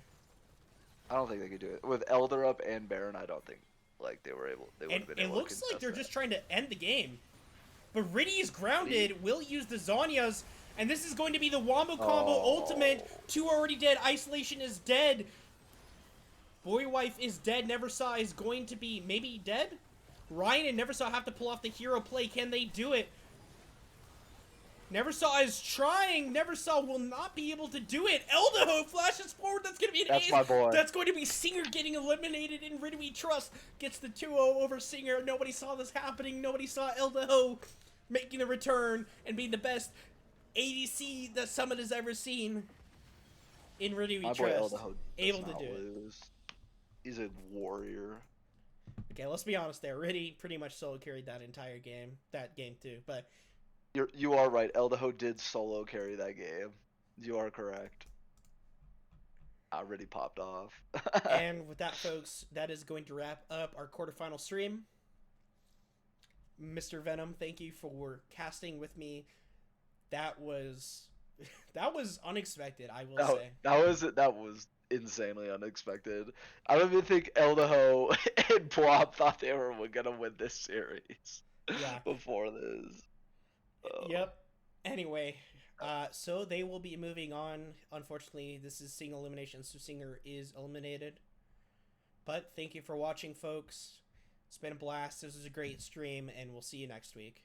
I don't think they could do it with Elder up and Baron. I don't think like they would have been able to. It looks like they're just trying to end the game. But Ritty is grounded, will use the Zonyas, and this is going to be the Wombo Combo ultimate. Two already dead. Isolation is dead. Boy Wife is dead. Neversaw is going to be maybe dead. Ryan and Neversaw have to pull off the hero play. Can they do it? Neversaw is trying. Neversaw will not be able to do it. Eldaho flashes forward. That's going to be an ace. My boy. That's going to be SINGR getting eliminated in Ritty we trust. Gets the 2-0 over SINGR. Nobody saw this happening. Nobody saw Eldaho making a return and being the best ADC that Summit has ever seen. In Ritty we trust. Able to do it. He's a warrior. Okay, let's be honest there. Ritty pretty much solo carried that entire game. That game too, but... You are right. Eldaho did solo carry that game. You are correct. I already popped off. And with that, folks, that is going to wrap up our quarterfinal stream. Mr. Venom, thank you for casting with me. That was unexpected, I will say. That was insanely unexpected. I don't even think Eldaho and Blob thought they were gonna win this series. Yeah. Before this. Yep. Anyway, so they will be moving on. Unfortunately, this is single elimination, so SINGR is eliminated. But thank you for watching, folks. It's been a blast. This was a great stream, and we'll see you next week.